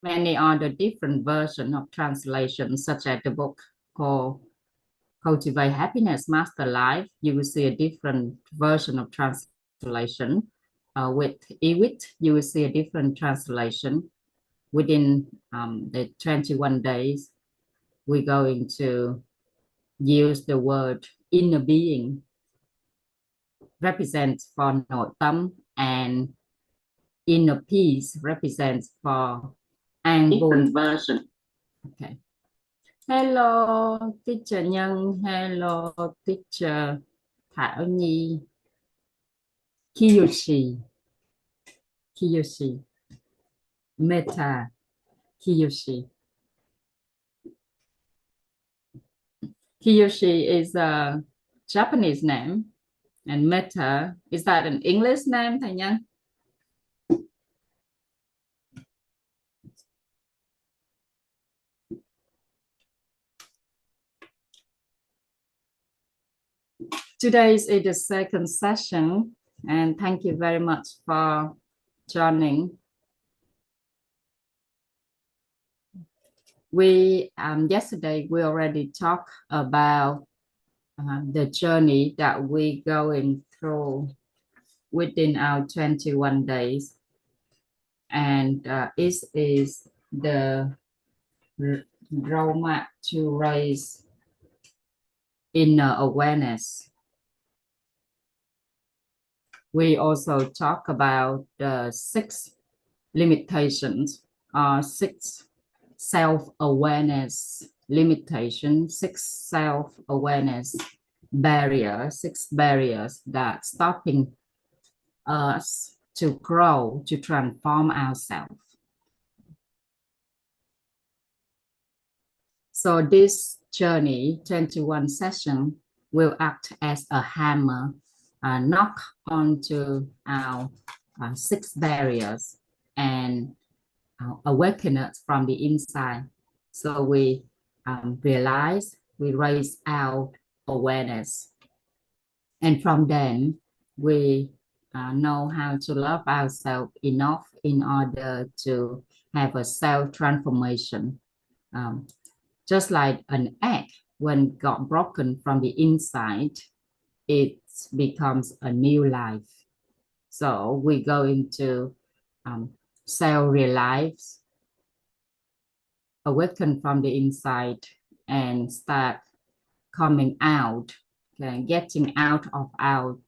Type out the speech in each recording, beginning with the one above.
Many other different versions of translations, such as the book called Cultivate Happiness, Master Life. You will see a different version of translation. With Iwit, you will see a different translation. Within the 21 days, we're going to use the word inner being represents for nội tâm, and inner peace represents for an different version. Okay. Hello teacher Nhân, hello teacher Thảo Nhi, Kiyoshi, Meta, Kiyoshi. Kiyoshi is a Japanese name, and Meta, is that an English name, thầy Nhân? Today is the second session, and thank you very much for joining. We yesterday we already talked about the journey that we're going through within our 21 days, and it is the roadmap to raise inner awareness. We also talk about the 6 limitations, 6 self-awareness limitations, 6 self-awareness barriers, 6 barriers that stopping us to grow, to transform ourselves. So this journey, 21 session, will act as a hammer, knock onto our 6 barriers and awaken us from the inside. So we realize, we raise our awareness. And from then, we know how to love ourselves enough in order to have a self-transformation. Just like an egg, when got broken from the inside, it becomes a new life. So we go into self-realize, awaken from the inside, and start coming out, okay, getting out of our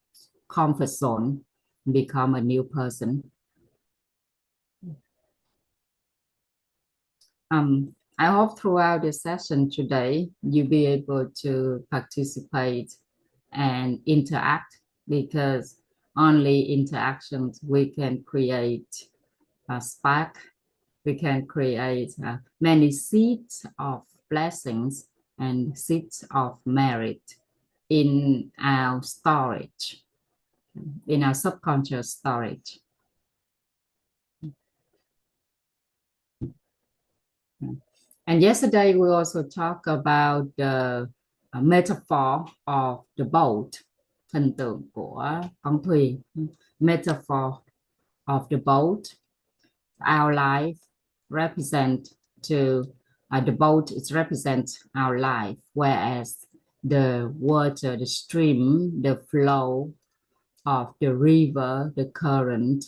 comfort zone, become a new person. I hope throughout the session today, you'll be able to participate and interact, because only interactions we can create a spark, we can create many seeds of blessings and seeds of merit in our storage, in our subconscious storage. And yesterday we also talked about the metaphor of the boat, hình tượng của con thuyền, metaphor of the boat. Our life represent to the boat, it represents our life, whereas the water, the stream, the flow of the river, the current,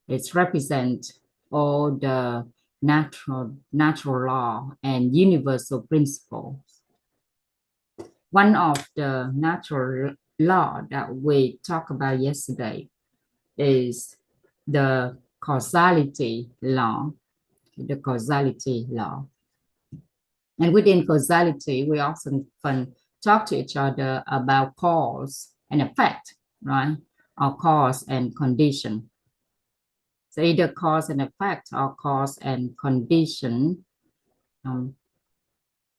it represents all the natural law and universal principles. One of the natural law that we talked about yesterday is the causality law, the causality law. And within causality, we often talk to each other about cause and effect, right? Or cause and condition. So either cause and effect or cause and condition.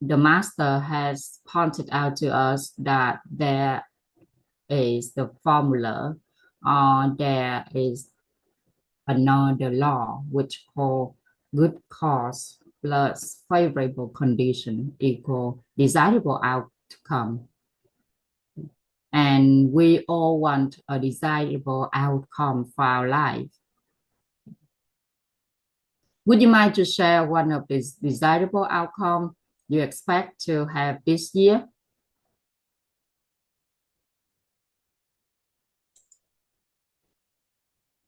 The master has pointed out to us that there is the formula, or there is another law which called good cause plus favorable condition equal desirable outcome. And we all want a desirable outcome for our life. Would you mind to share one of the desirable outcome you expect to have this year?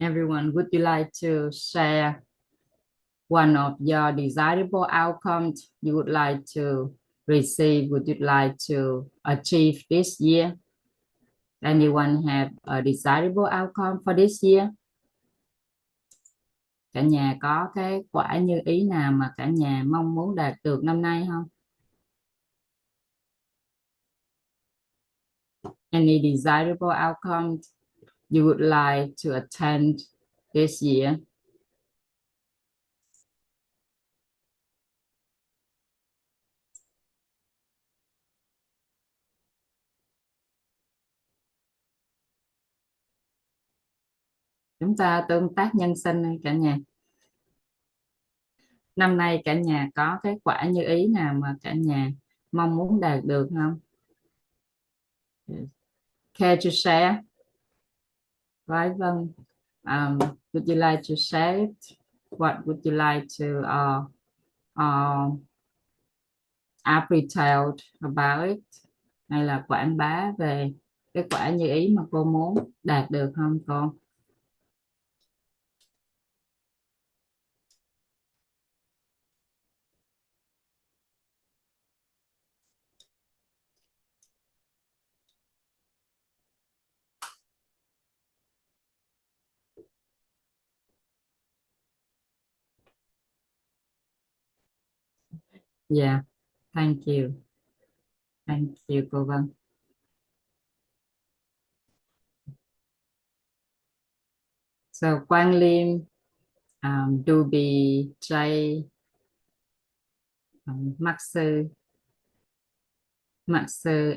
Everyone, would you like to share one of your desirable outcomes you would like to receive, would you like to achieve this year? Anyone have a desirable outcome for this year? Cả nhà có cái quả như ý nào mà cả nhà mong muốn đạt được năm nay không? Any desirable outcomes you would like to attend this year? Chúng ta tương tác nhân sinh cả nhà. Năm nay cả nhà có cái quả như ý nào mà cả nhà mong muốn đạt được không? Care to share? Right, vâng. Would you like to share it? What would you like to advertise about it? Hay là quảng bá về cái quả như ý mà cô muốn đạt được không con? Yeah, thank you. Thank you cô Vân. So Quang Lim, Doobie, Jay, Maxu,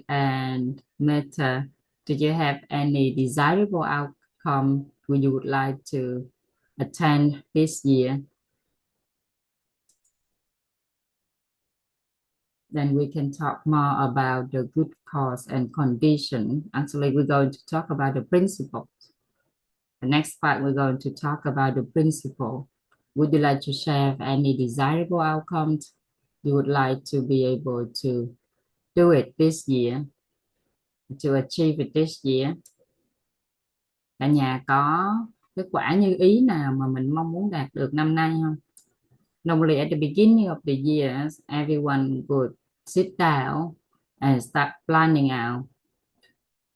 and Meta, do you have any desirable outcome you would like to attend this year? Then we can talk more about the good cause and condition. Actually, we're going to talk about the principles. The next part, we're going to talk about the principle. Would you like to share any desirable outcomes you would like to be able to do it this year, to achieve it this year? Cả nhà có cái quả như ý nào mà mình mong muốn đạt được năm nay không? Normally at the beginning of the year, everyone would sit down and start planning out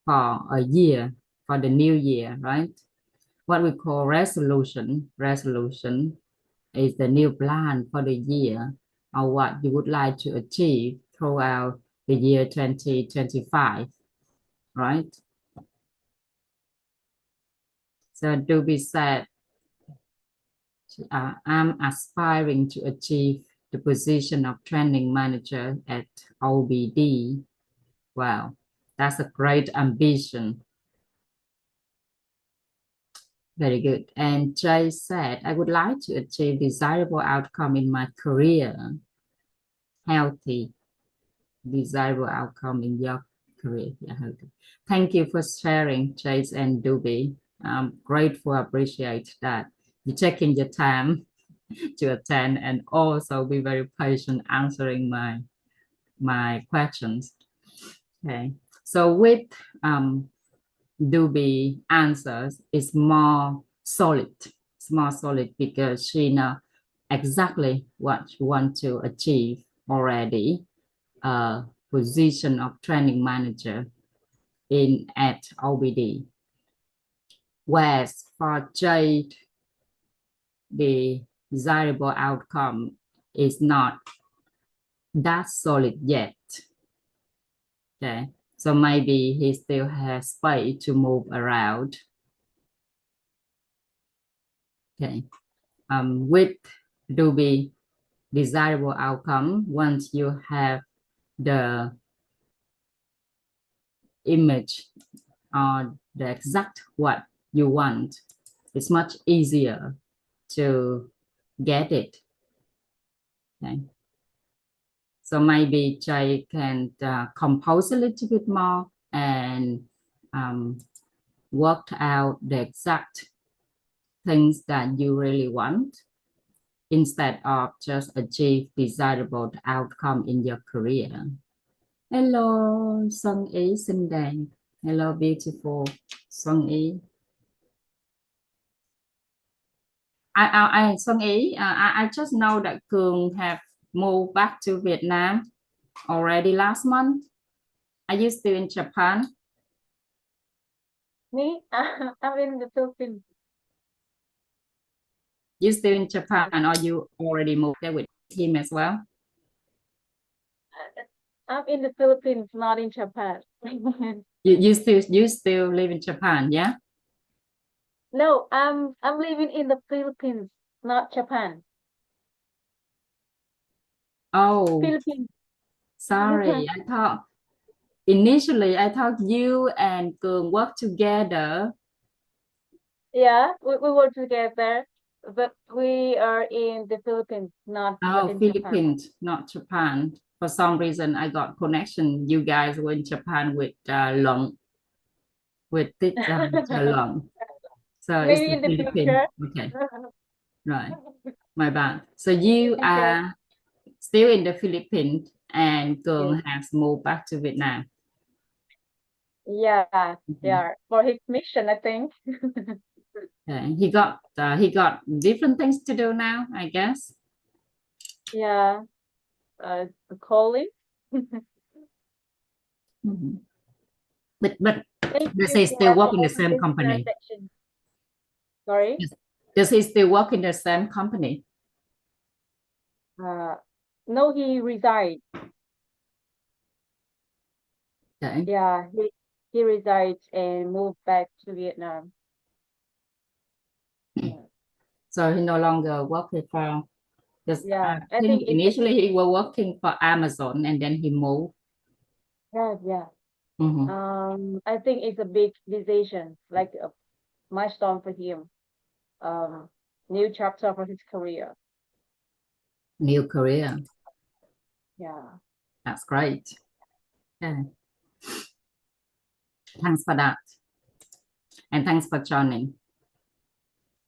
for a year, for the new year, right? What we call resolution. Resolution is the new plan for the year or what you would like to achieve throughout the year 2025, right? So do be said, I'm aspiring to achieve the position of training manager at OBD. Wow, that's a great ambition. Very good. And Jay said, I would like to achieve desirable outcome in my career. Healthy, desirable outcome in your career. Yeah, healthy. Thank you for sharing, Chase and Doobie. I'm grateful, appreciate that. You're taking your time to attend and also be very patient answering my questions. Okay, so with Doobie answers is more solid. It's more solid because she knows exactly what she wants to achieve already. Position of training manager at OBD. Whereas for Jade, the desirable outcome is not that solid yet. Okay, so maybe he still has space to move around. Okay, with Doobie desirable outcome, once you have the image or the exact what you want, it's much easier to get it. Okay. So maybe Jay can compose a little bit more and work out the exact things that you really want. instead of just achieve desirable outcome in your career. Hello, Xuân Ý xinh đẹp. Hello, beautiful Xuân Ý. Xuân Ý, I just know that Cường have moved back to Vietnam already last month. Are you still in Japan? Me? I'm in the Philippines. You still in Japan, or you already moved there with him as well? I'm in the Philippines, not in Japan. You still live in Japan, yeah? No, I'm living in the Philippines, not Japan. Oh, Philippines. sorry. Initially I thought you and Cường work together. Yeah, we work together, but we are in the Philippines, not in Japan. Philippines, not Japan. For some reason, I got connection. You guys were in Japan with Luận, with Luận. So it's Maybe the in the Philippines. future. Okay, right. My bad. So you are still in the Philippines, and Cường Yes. has moved back to Vietnam. Yeah, yeah. For his mission, I think. Okay. He got different things to do now, I guess. Yeah. Calling. But Thank does you he for still work in the all same this company? section. Sorry. Does he still work in the same company? No, he resigned. Okay. Yeah, he resigned and moved back to Vietnam. Yeah. So he no longer working for. Because Yeah, I I think think it's initially he was working for Amazon, and then he moved. yeah. Mhm. I think it's a big decision, like a milestone for him. New chapter for his career. New career. Yeah. That's great. Okay. Thanks for that. And thanks for joining.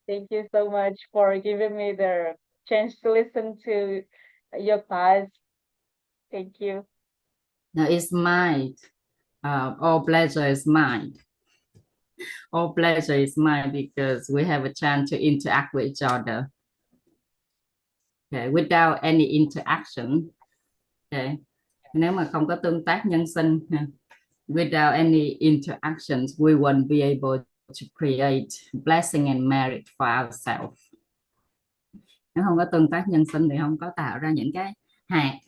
Thank you so much for giving me the chance to listen to your class. Thank you. Now it's mine. All pleasure is mine. All pleasure is mine because we have a chance to interact with each other. Okay. Without any interaction. Okay. Nếu mà không có tương tác nhân sinh, without any interactions, we won't be able to create blessing and merit for ourselves. Nếu không có tương tác nhân sinh thì không có tạo ra những cái hạt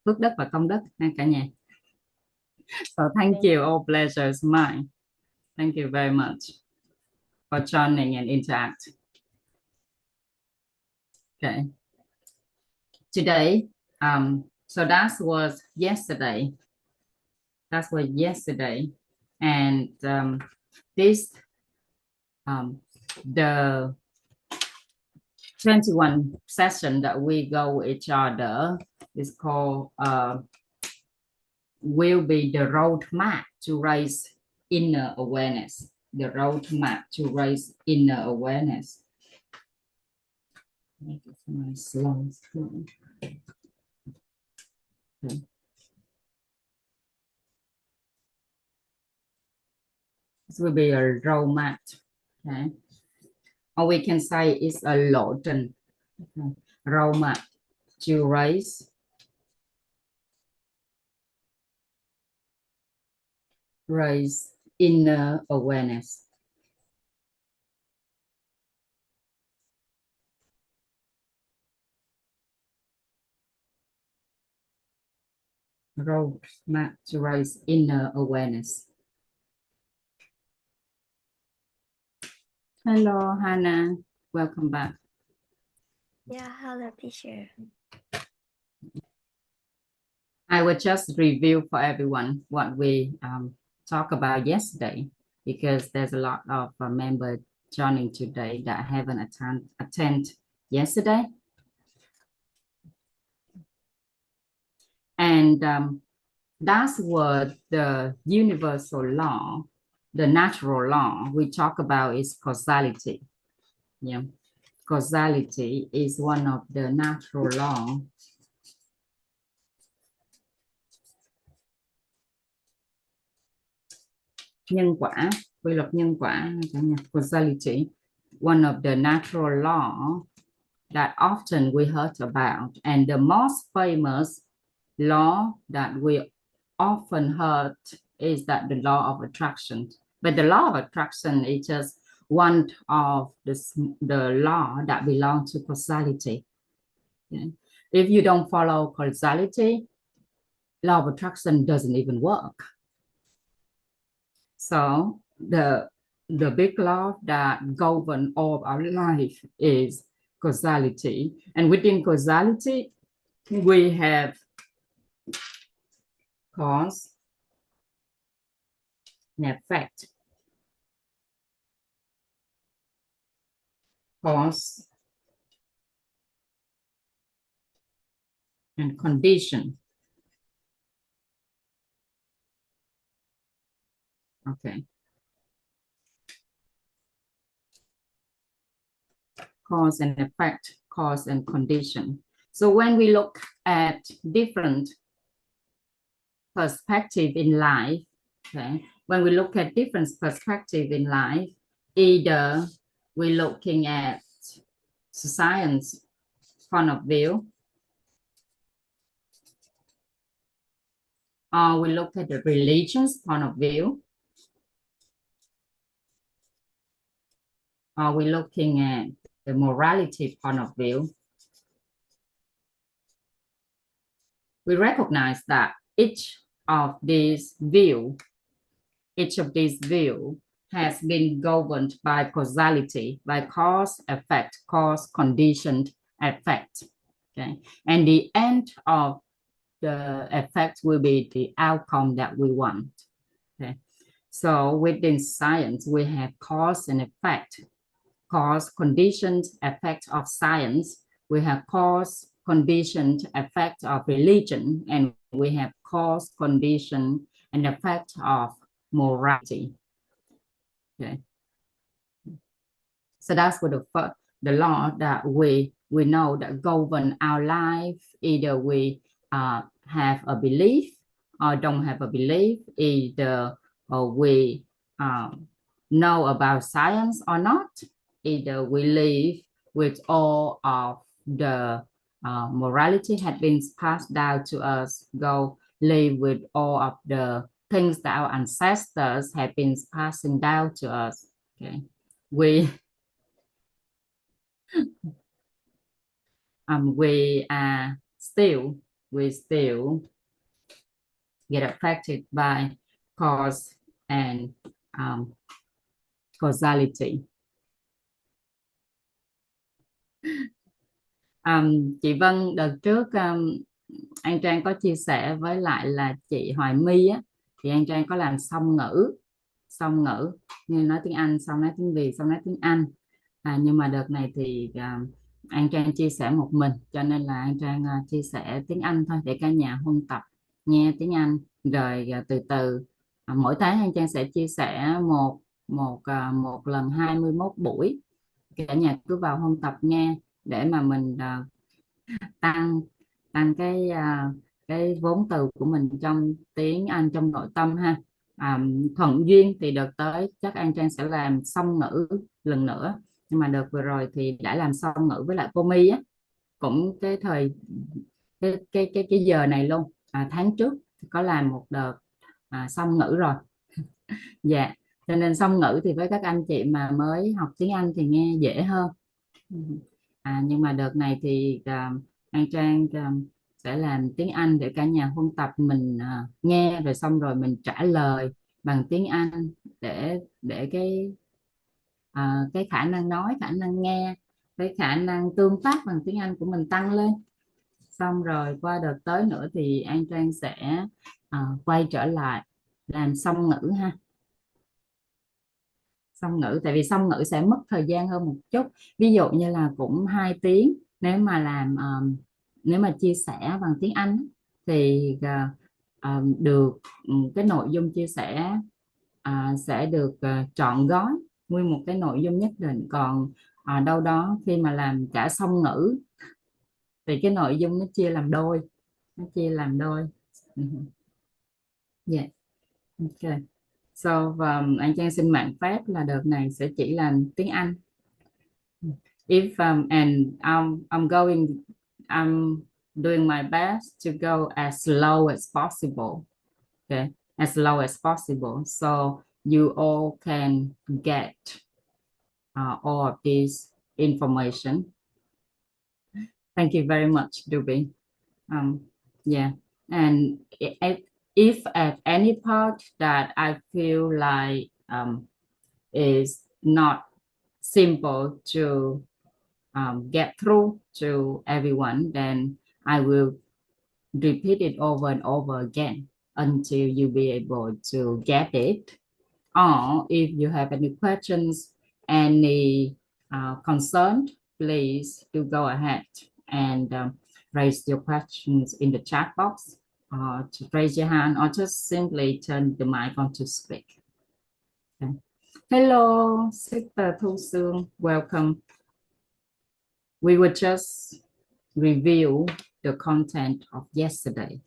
phước đức và công đức ha cả nhà. So thank you, all pleasure is mine. Thank you very much for joining and interact. Okay. Today, so that was yesterday. That was yesterday, and this the 21 session that we go with each other is called will be the roadmap to raise inner awareness. The roadmap to raise inner awareness. Okay. This will be a roadmap. Okay. Or we can say it's a lộ trình. Okay. Roadmap to raise inner awareness. Roadmap to raise inner awareness. Hello, Hannah. Welcome back. Yeah, hello, teacher. I will just review for everyone what we talked about yesterday, because there's a lot of members joining today that haven't attend yesterday. And that's what the universal law, the natural law we talk about is causality. Yeah. causality is one of the natural law nhân quả, quy luật nhân quả. Causality, one of the natural law that often we heard about, and the most famous law that we often heard is that the law of attraction. But the law of attraction is just one of the law that belong to causality. Okay? If you don't follow causality, law of attraction doesn't even work. So the big law that governs all of our life is causality. And within causality, we have cause and effect. Cause and condition. Okay. Cause and effect, cause and condition. So when we look at different perspective in life, okay, when we look at different perspective in life, either we're looking at science point of view, or we look at the religion's point of view, or we're looking at the morality point of view, we recognize that each of these views has been governed by causality, by cause, effect, cause, conditioned, effect. Okay, and the end of the effect will be the outcome that we want. Okay, so within science, we have cause and effect, cause, conditioned, effect of science. We have cause, conditioned, effect of religion, and we have cause, condition, and effect of morality. Okay, so that's what the law that we know that govern our life. Either we have a belief or don't have a belief, either we know about science or not, either we live with all of the morality had been passed down to us, go live with all of the things that our ancestors have been passing down to us. Okay, we still get affected by cause and causality. Chị Vân đợt trước An Trang có chia sẻ với lại là chị Hoài My á, thì An Trang có làm song ngữ như nói tiếng Anh, xong nói tiếng Việt, xong nói tiếng Anh. Nhưng mà đợt này thì An Trang chia sẻ một mình, cho nên là An Trang chia sẻ tiếng Anh thôi để cả nhà huân tập nghe tiếng Anh, rồi từ từ mỗi tháng An Trang sẽ chia sẻ một lần 21 buổi. Cả nhà cứ vào huân tập nghe để mà mình tăng cái vốn từ của mình trong tiếng Anh, trong nội tâm ha. Thuận duyên thì đợt tới chắc An Trang sẽ làm song ngữ lần nữa, nhưng mà đợt vừa rồi thì đã làm song ngữ với lại cô My á, cũng cái giờ này luôn. Tháng trước thì có làm một đợt song ngữ rồi. Dạ, cho nên song ngữ thì với các anh chị mà mới học tiếng Anh thì nghe dễ hơn. Nhưng mà đợt này thì An Trang sẽ làm tiếng Anh để cả nhà huân tập, mình nghe rồi xong rồi mình trả lời bằng tiếng Anh để cái khả năng nói, khả năng nghe, cái khả năng tương tác bằng tiếng Anh của mình tăng lên. Xong rồi qua đợt tới nữa thì An Trang sẽ quay trở lại làm song ngữ ha. Song ngữ, tại vì song ngữ sẽ mất thời gian hơn một chút, ví dụ như là cũng 2 tiếng nếu mà làm nếu mà chia sẻ bằng tiếng Anh thì được cái nội dung chia sẻ sẽ được trọn gói nguyên một cái nội dung nhất định. Còn đâu đó khi mà làm cả song ngữ thì cái nội dung nó chia làm đôi, Yeah. Okay. So anh Trang xin mạn phép là đợt này sẽ chỉ làm tiếng Anh. If and I'm doing my best to go as slow as possible. Okay, as slow as possible, so you all can get all of this information. Thank you very much, Duby. Yeah, and if at any part that I feel like is not simple to get through to everyone, then I will repeat it over and over again until you be able to get it. Or if you have any questions, any concern, please do go ahead and raise your questions in the chat box, or to raise your hand, or just simply turn the mic on to speak. Okay. Hello, Sister Thu Sương, welcome. We will just review the content of yesterday.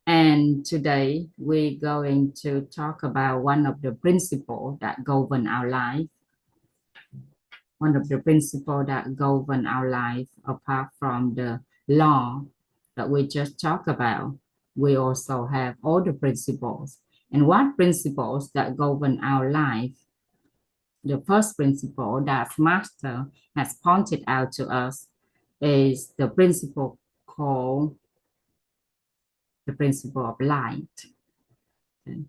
And today we're going to talk about one of the principles that govern our life. One of the principles that govern our life, apart from the law that we just talked about, we also have all the principles. And what principles that govern our life? The first principle that Master has pointed out to us is the principle called the principle of light. Okay.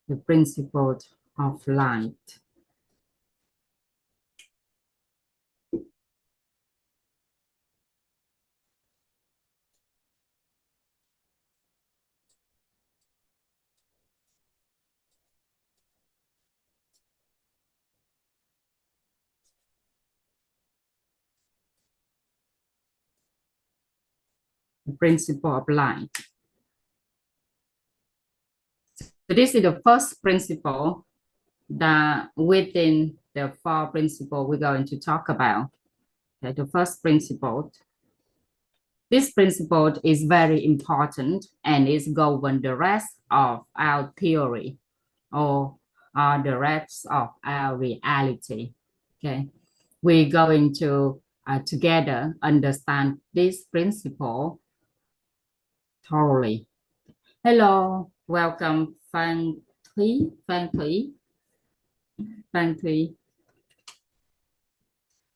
The principle of light. The principle of light. So this is the first principle that within the four principles we're going to talk about. Okay, the first principle. This principle is very important and is govern the rest of our theory or the rest of our reality. Okay, we're going to together understand this principle thoroughly. Hello, welcome Phan Thúy.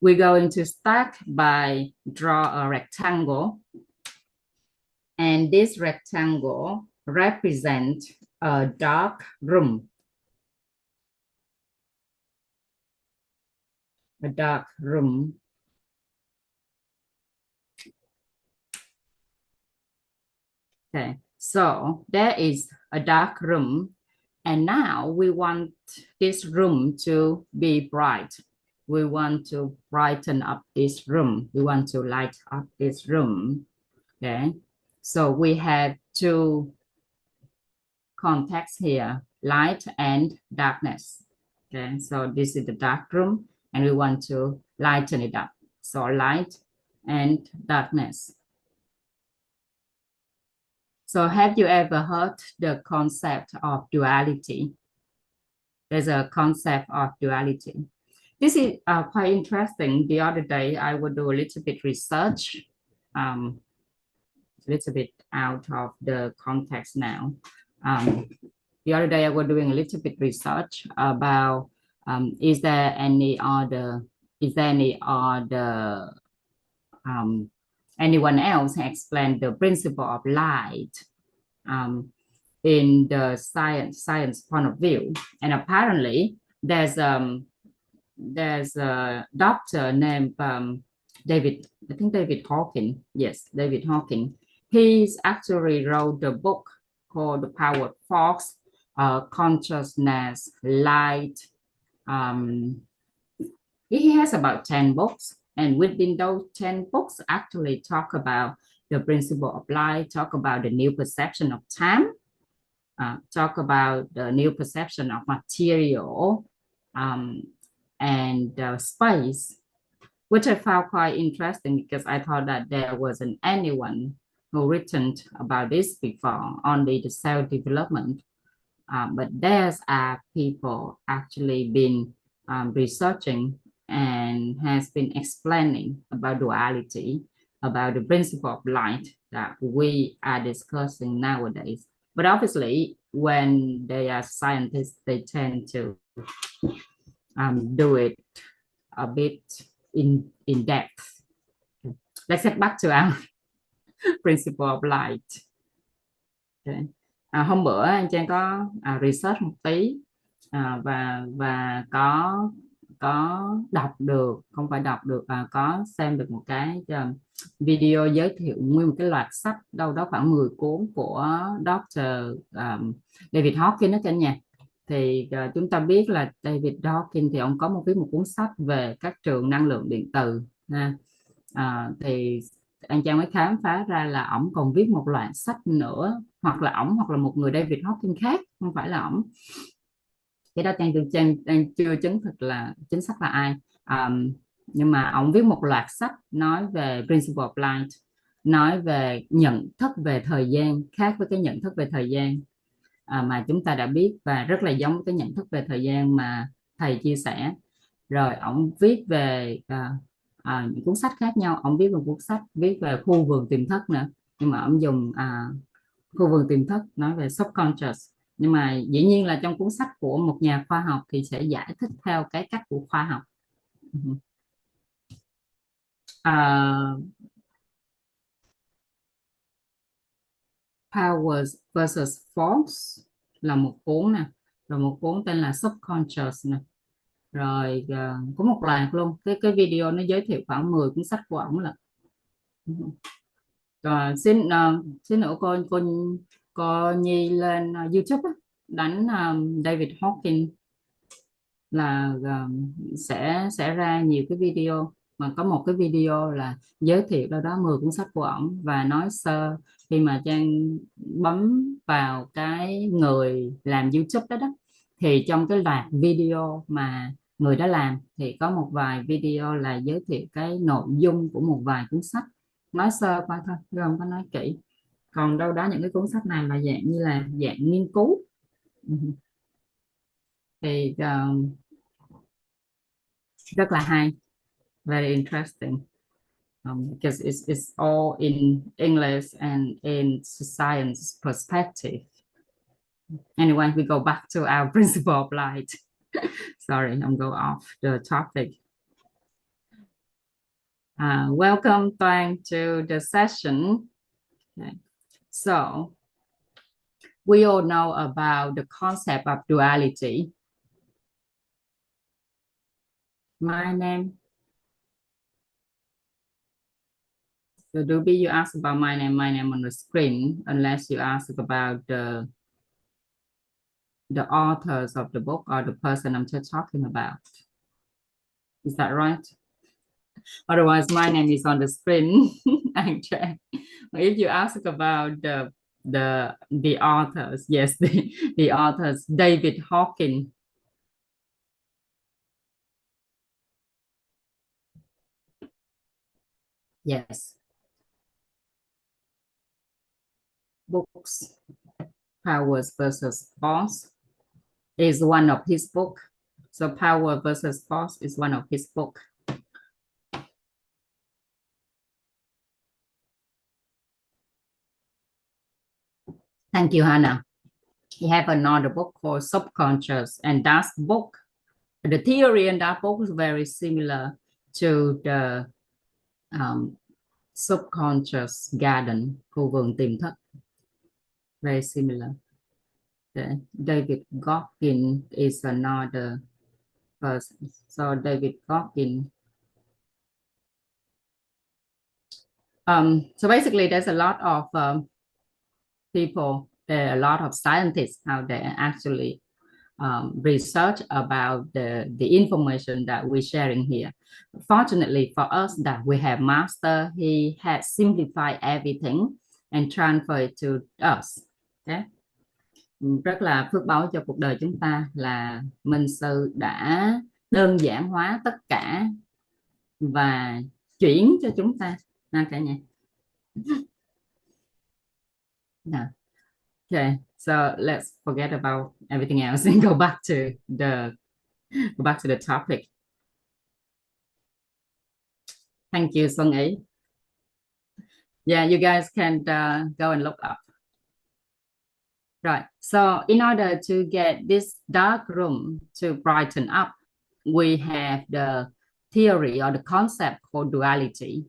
We're going to start by draw a rectangle, and this rectangle represents a dark room. A dark room. Okay, so there is a dark room, and now we want this room to be bright. We want to brighten up this room. We want to light up this room. Okay, so we have two contexts here, light and darkness. Okay, so this is the dark room, and we want to lighten it up. So light and darkness. So have you ever heard the concept of duality? There's a concept of duality. This is quite interesting. The other day, I would do a little bit research, a little bit out of the context now. The other day, I was doing a little bit research about is there any other anyone else explain the principle of light in the science point of view. And apparently there's a doctor named David Hawking. Yes, David Hawking. He's actually wrote a book called The Power of Force, Consciousness, Light. He has about 10 books, and within those 10 books actually talk about the principle of light, talk about the new perception of time, talk about the new perception of material and space, which I found quite interesting because I thought that there wasn't anyone who written about this before, only the self-development. But there's people actually been researching and has been explaining about duality, about the principle of light that we are discussing nowadays. But obviously, when they are scientists, they tend to do it a bit in depth. Let's get back to our principle of light. Okay. Hôm bữa anh Trang có research một tí và có đọc được, không phải đọc được, có xem được một cái video giới thiệu nguyên một cái loạt sách đâu đó khoảng 10 cuốn của Dr. David Hawkins đó cả nhà. Thì chúng ta biết là David Hawkins thì ông có viết một cuốn sách về các trường năng lượng điện từ ha. Thì anh Trang mới khám phá ra là ổng còn viết một loạt sách nữa, hoặc là ổng hoặc là một người David Hawkins khác, không phải là ổng. Cái đó Trang chưa chứng thực là chính xác là ai, nhưng mà ổng viết một loạt sách nói về principle of light, nói về nhận thức về thời gian, khác với cái nhận thức về thời gian mà chúng ta đã biết, và rất là giống với cái nhận thức về thời gian mà thầy chia sẻ. Rồi ổng viết về những cuốn sách khác nhau. Ông viết một cuốn sách viết về khu vườn tiềm thức nữa, nhưng mà ông dùng khu vườn tiềm thức nói về subconscious, nhưng mà dĩ nhiên là trong cuốn sách của một nhà khoa học thì sẽ giải thích theo cái cách của khoa học. Power versus Force là một cuốn nè, rồi một cuốn tên là Subconscious nè, rồi có một loạt luôn. Cái video nó giới thiệu khoảng 10 cuốn sách của ổng là. Rồi xin nữa cô Nhi lên YouTube á, đánh David Hawkins là sẽ ra nhiều cái video, mà có một cái video là giới thiệu đâu đó 10 cuốn sách của ổng và nói sơ. Khi mà Trang bấm vào cái người làm YouTube đó thì trong cái loạt video mà người đó làm thì có một vài video là giới thiệu cái nội dung của một vài cuốn sách, nói sơ qua thôi chứ không có nói kỹ. Còn đâu đó những cái cuốn sách này là dạng như là dạng nghiên cứu thì rất là hay, very interesting, because it's all in English and in science perspective. Anyway, we go back to our principle of light. Sorry, I'm go off the topic. Welcome Toàn to the session. Okay. So we all know about the concept of duality. My name. So do be you ask about my name on the screen, unless you ask about the authors of the book or the person I'm just talking about. Is that right? Otherwise, my name is on the screen. If you ask about the authors, yes, the authors, David Hawkins. Yes. Books, Powers versus Force is one of his book. So Power versus Force is one of his book. Thank you, Hannah. He have another book called Subconscious, and that book, the theory in that book is very similar to the Subconscious Garden, khu vườn tiềm thức. Very similar. David Hawkins is another person. So David Hawkins. So basically, there's a lot of people, there are a lot of scientists out there actually research about the information that we're sharing here. Fortunately for us that we have master, he has simplified everything and transferred it to us. Okay. rất là phước báu cho cuộc đời chúng ta là Minh Sư đã đơn giản hóa tất cả và chuyển cho chúng ta cả nhà. Nào. Okay, so let's forget about everything else and go back to the topic. Thank you, Xuân Ý. Yeah, you guys can go and look up. Right. So in order to get this dark room to brighten up, we have the theory or the concept called duality.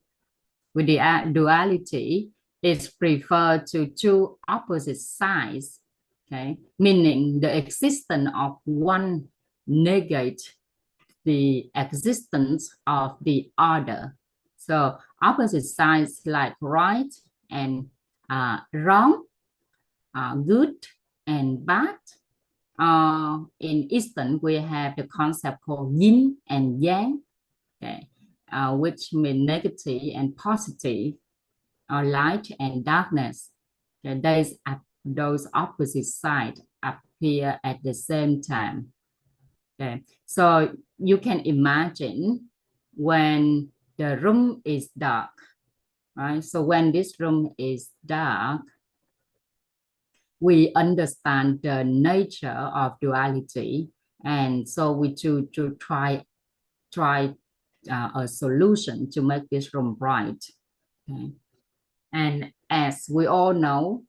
With the duality, is referred to two opposite sides, okay, meaning the existence of one negate the existence of the other. So opposite sides like right and wrong, good and bad. In Eastern, we have the concept called yin and yang, okay, which mean negative and positive, or light and darkness. Okay, those opposite sides appear at the same time. Okay, so you can imagine when the room is dark, right? So when this room is dark, we understand the nature of duality, and so we choose to try a solution to make this room bright. Okay. And as we all know,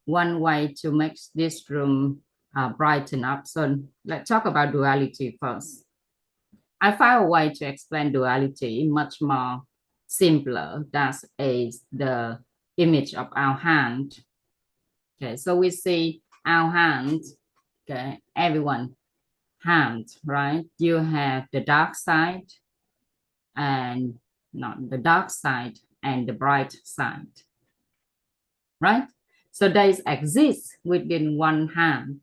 one way to make this room brighten up. So let's talk about duality first. I found a way to explain duality much more simpler. That is the image of our hand. Okay, so we see our hand. Okay, everyone hand, right? You have the dark side and not the dark side and the bright side, right? So they exist within one hand.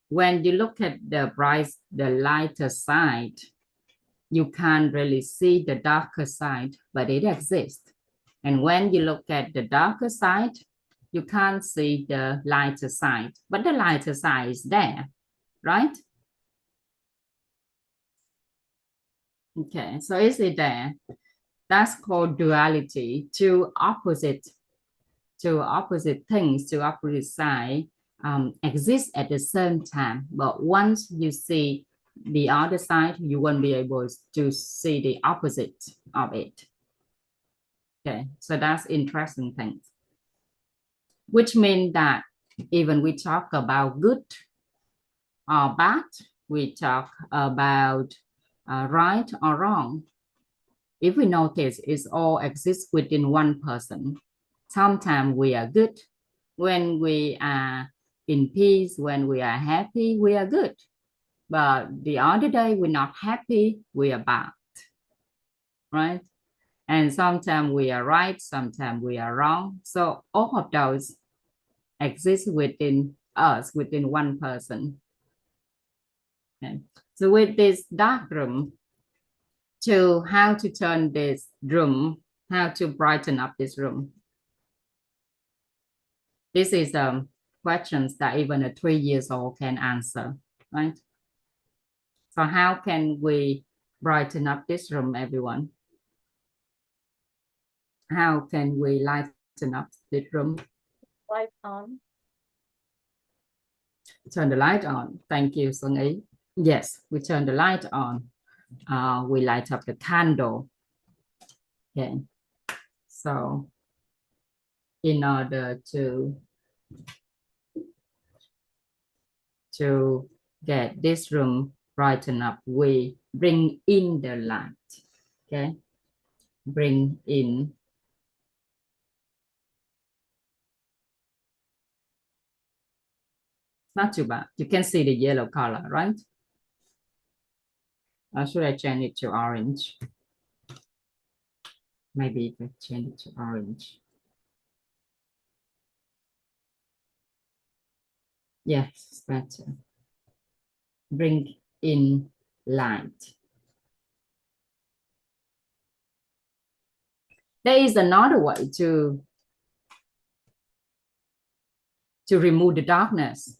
When you look at the lighter side, you can't really see the darker side, but it exists. And when you look at the darker side, you can't see the lighter side, but the lighter side is there, right? Okay, so is it there? That's called duality. Two opposite things, two opposite sides exist at the same time. But once you see the other side, you won't be able to see the opposite of it. Okay, so that's interesting thing. Which means that even we talk about good or bad, we talk about right or wrong. If we notice, it all exists within one person. Sometimes we are good. When we are in peace, when we are happy, we are good. But the other day, we're not happy, we are bad, right? And sometimes we are right, sometimes we are wrong. So all of those exist within us, within one person. Okay. So with this dark room, to how to turn this room, how to brighten up this room. This is questions that even a 3 years old can answer, right? So how can we brighten up this room, everyone? How can we lighten up this room? Light on. Turn the light on. Thank you, Xuân Ý. Yes, we turn the light on. We light up the candle. Okay. So in order to get this room brighten up, we bring in the light. Okay. Bring in not too bad. You can see the yellow color, right? Or should I change it to orange? Maybe if I change it to orange. Yes, it's better. Bring in light. There is another way to to remove the darkness,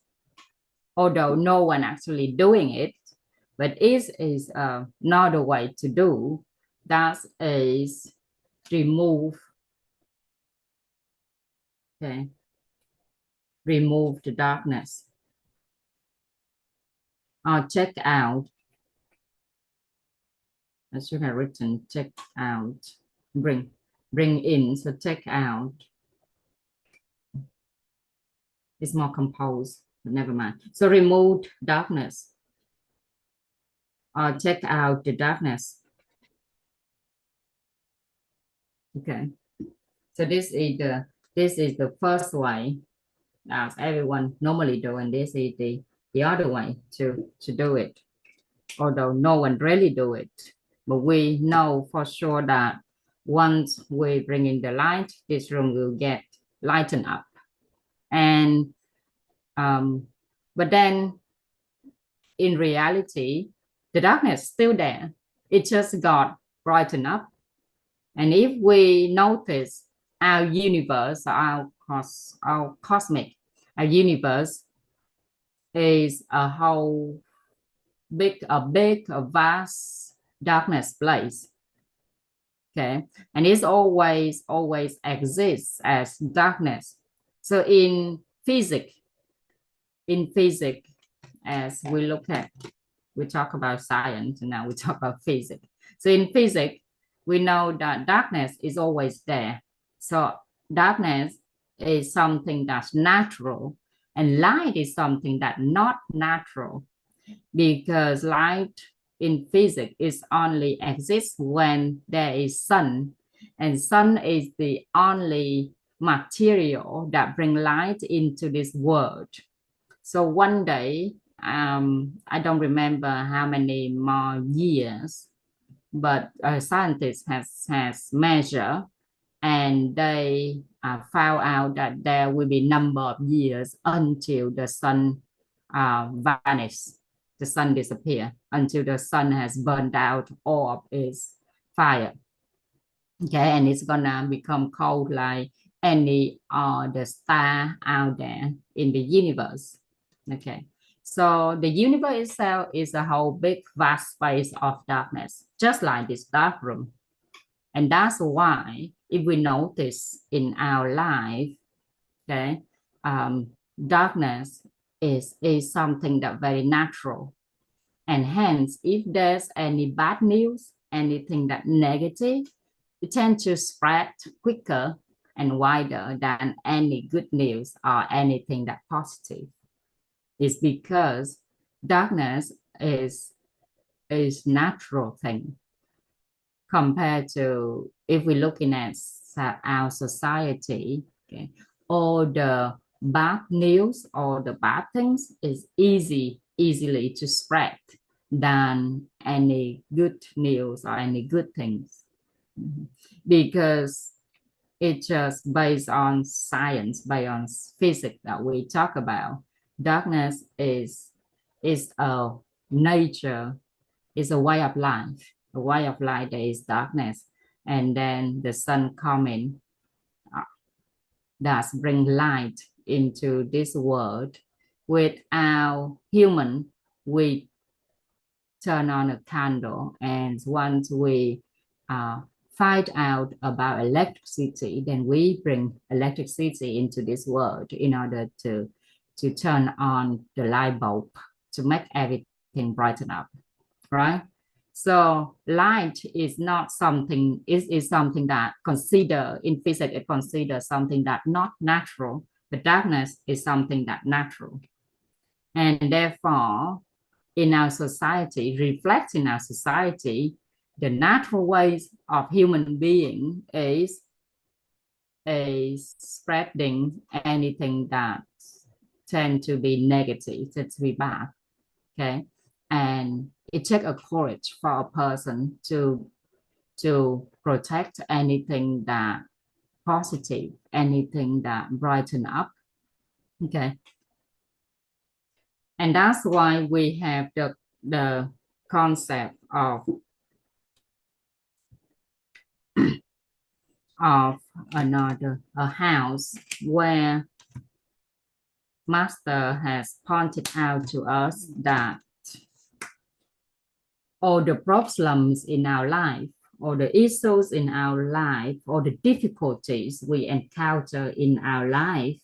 although no one actually doing it, but it is another way to do. That is remove, okay, remove the darkness, or check out. I should have written check out, bring in, so check out. It's more composed, but never mind. So remove darkness, or check out the darkness. Okay, so this is the first way that everyone normally do, and this is the other way to do it, although no one really do it. But we know for sure that once we bring in the light, this room will get lightened up. And but then in reality, the darkness is still there. It just got brightened up. And if we notice our universe, our cosmic, our universe is a whole a vast darkness place. Okay, and it's always exists as darkness. So in physics, as we look at, we talk about science, and now we talk about physics. So in physics, we know that darkness is always there. So darkness is something that's natural, and light is something that's not natural, because light in physics is only exists when there is sun, and sun is the only material that bring light into this world. So one day, I don't remember how many more years, but scientists has measured, and they found out that there will be number of years until the sun vanishes. The sun disappear, until the sun has burned out all of its fire. Okay, and it's gonna become cold like any other star out there in the universe. Okay, so the universe itself is a whole big vast space of darkness, just like this dark room. And that's why if we notice in our life, okay, darkness is something that very natural. And hence, if there's any bad news, anything that negative, it tends to spread quicker and wider than any good news or anything that positive. It's because darkness is natural thing, compared to if we're looking at our society, okay, all the bad news or the bad things is easily to spread than any good news or any good things, because it's just based on science, based on physics that we talk about. Darkness is a nature, is a way of life. A way of life, there is darkness, and then the sun coming does bring light into this world. With our human, we turn on a candle, and once we find out about electricity, then we bring electricity into this world in order to turn on the light bulb to make everything brighten up, right? So light is not something, is something that consider in physics, it considers something that not natural, but darkness is something that natural. And therefore, in our society, reflects in our society, the natural ways of human being is spreading anything that tend to be negative, to be bad, okay? And it takes a courage for a person to protect anything that positive, anything that brighten up, okay? And that's why we have the concept of a house where Master has pointed out to us that all the problems in our life, all the issues in our life, all the difficulties we encounter in our life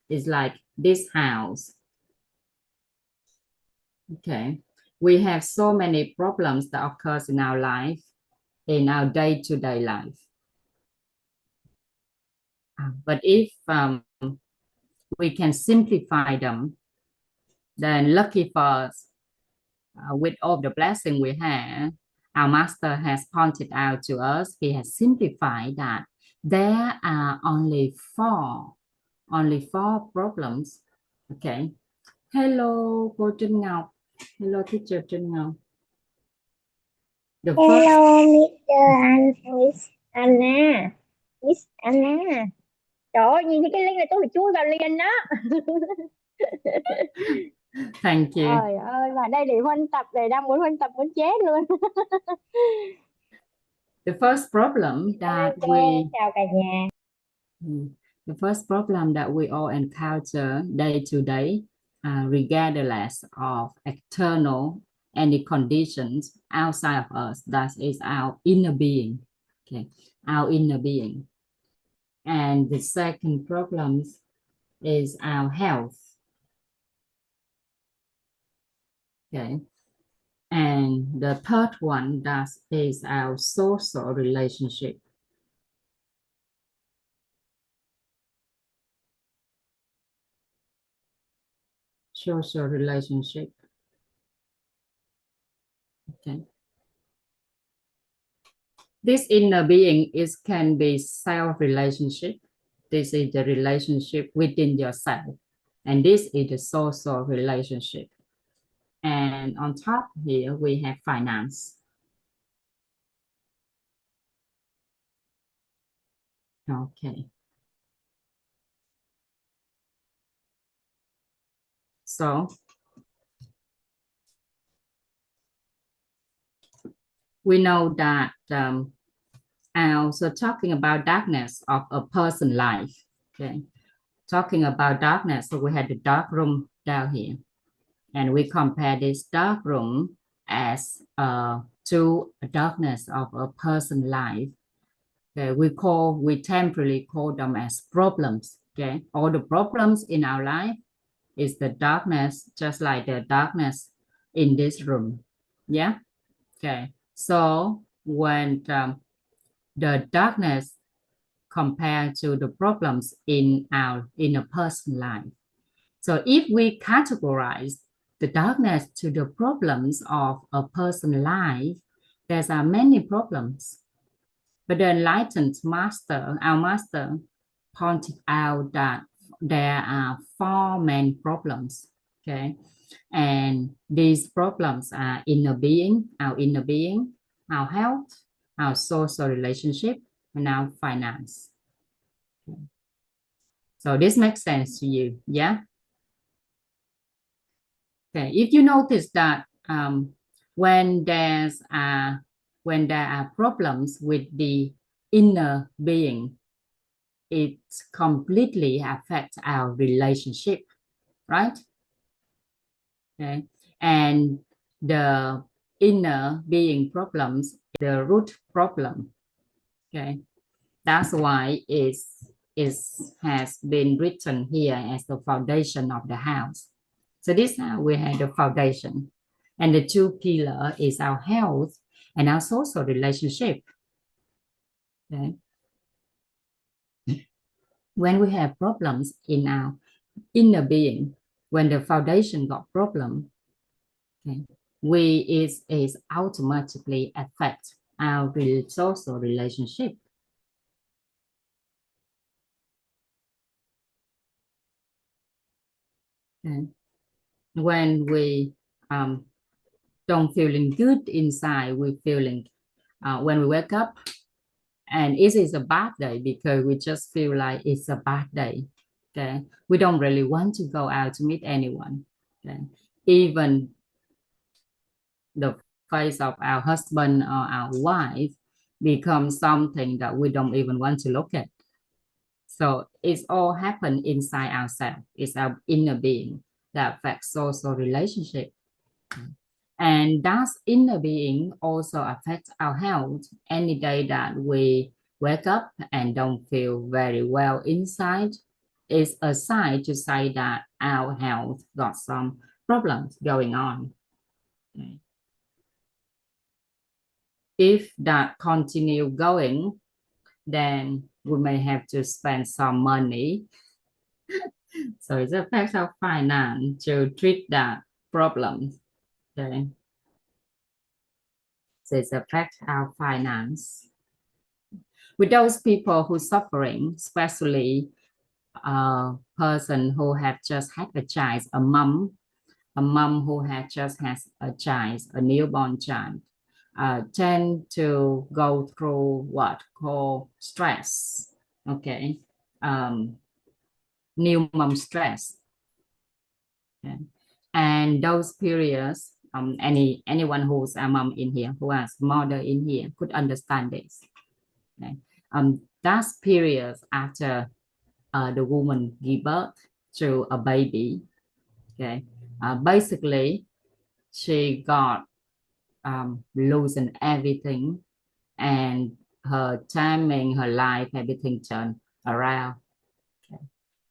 is like this house. Okay, we have so many problems that occurs in our life, in our day-to-day life. But if we can simplify them, then lucky for us, with all the blessing we have, our master has pointed out to us, he has simplified that there are only four problems. Okay. Hello, cô Trân Ngọc. Hello, teacher Trân Ngọc. Hello, Miss Anna. Miss Anna. Trời ơi, nhìn thấy cái link này tôi phải chui vào liền đó. Thank you. Trời ơi, và đây để huân tập, để đang muốn huân tập muốn chết luôn. The first problem that Chào cả nhà. The first problem that we all encounter day to day, regardless of external any conditions outside of us, that is our inner being. Okay, our inner being. And the second problem is our health. Okay. And the third one, that is our social relationship. Social relationship. Okay. This inner being can be self-relationship. This is the relationship within yourself. And this is the social relationship. And on top here, we have finance. Okay. So we know that so talking about darkness of a person's life. Okay. Talking about darkness, so we had the dark room down here. And we compare this dark room as to a darkness of a person's life. Okay, we temporarily call them as problems. Okay, all the problems in our life is the darkness, just like the darkness in this room. Yeah. Okay. So when the darkness compared to the problems in a person's life, so if we categorize the darkness to the problems of a person's life, there are many problems. But the enlightened master, our master, pointed out that there are four main problems. Okay. And these problems are inner being, our health, our social relationship, and our finance. Okay. So this makes sense to you, yeah? Okay, if you notice that when there are problems with the inner being, it completely affects our relationship, right? Okay, and the inner being problems, the root problem. Okay, that's why it has been written here as the foundation of the house. So this how we have the foundation, and the two pillars is our health and our social relationship. Okay. When we have problems in our inner being, when the foundation got problem, okay, is automatically affect our social relationship. Okay. When we don't feeling good inside, we feeling when we wake up, and it is a bad day because we just feel like it's a bad day. Okay, we don't really want to go out to meet anyone. Okay, even the face of our husband or our wife becomes something that we don't even want to look at. So it's all happened inside ourselves. It's our inner being that affects social relationship. And that inner being also affects our health. Any day that we wake up and don't feel very well inside is a sign to say that our health got some problems going on. Okay. If that continue going, then we may have to spend some money. So it affects our finance to treat that problem. Okay. So it affects our finance. With those people who suffering, especially a person who have just had a child, a mom who had just had a child, a newborn child, tend to go through what called stress. Okay, new mom stress. Okay. And those periods, anyone who's a mom in here, who has mother in here, could understand this. Okay. That's periods after the woman give birth to a baby. Okay, basically she got losing everything, and her timing, her life, everything turned around. Okay.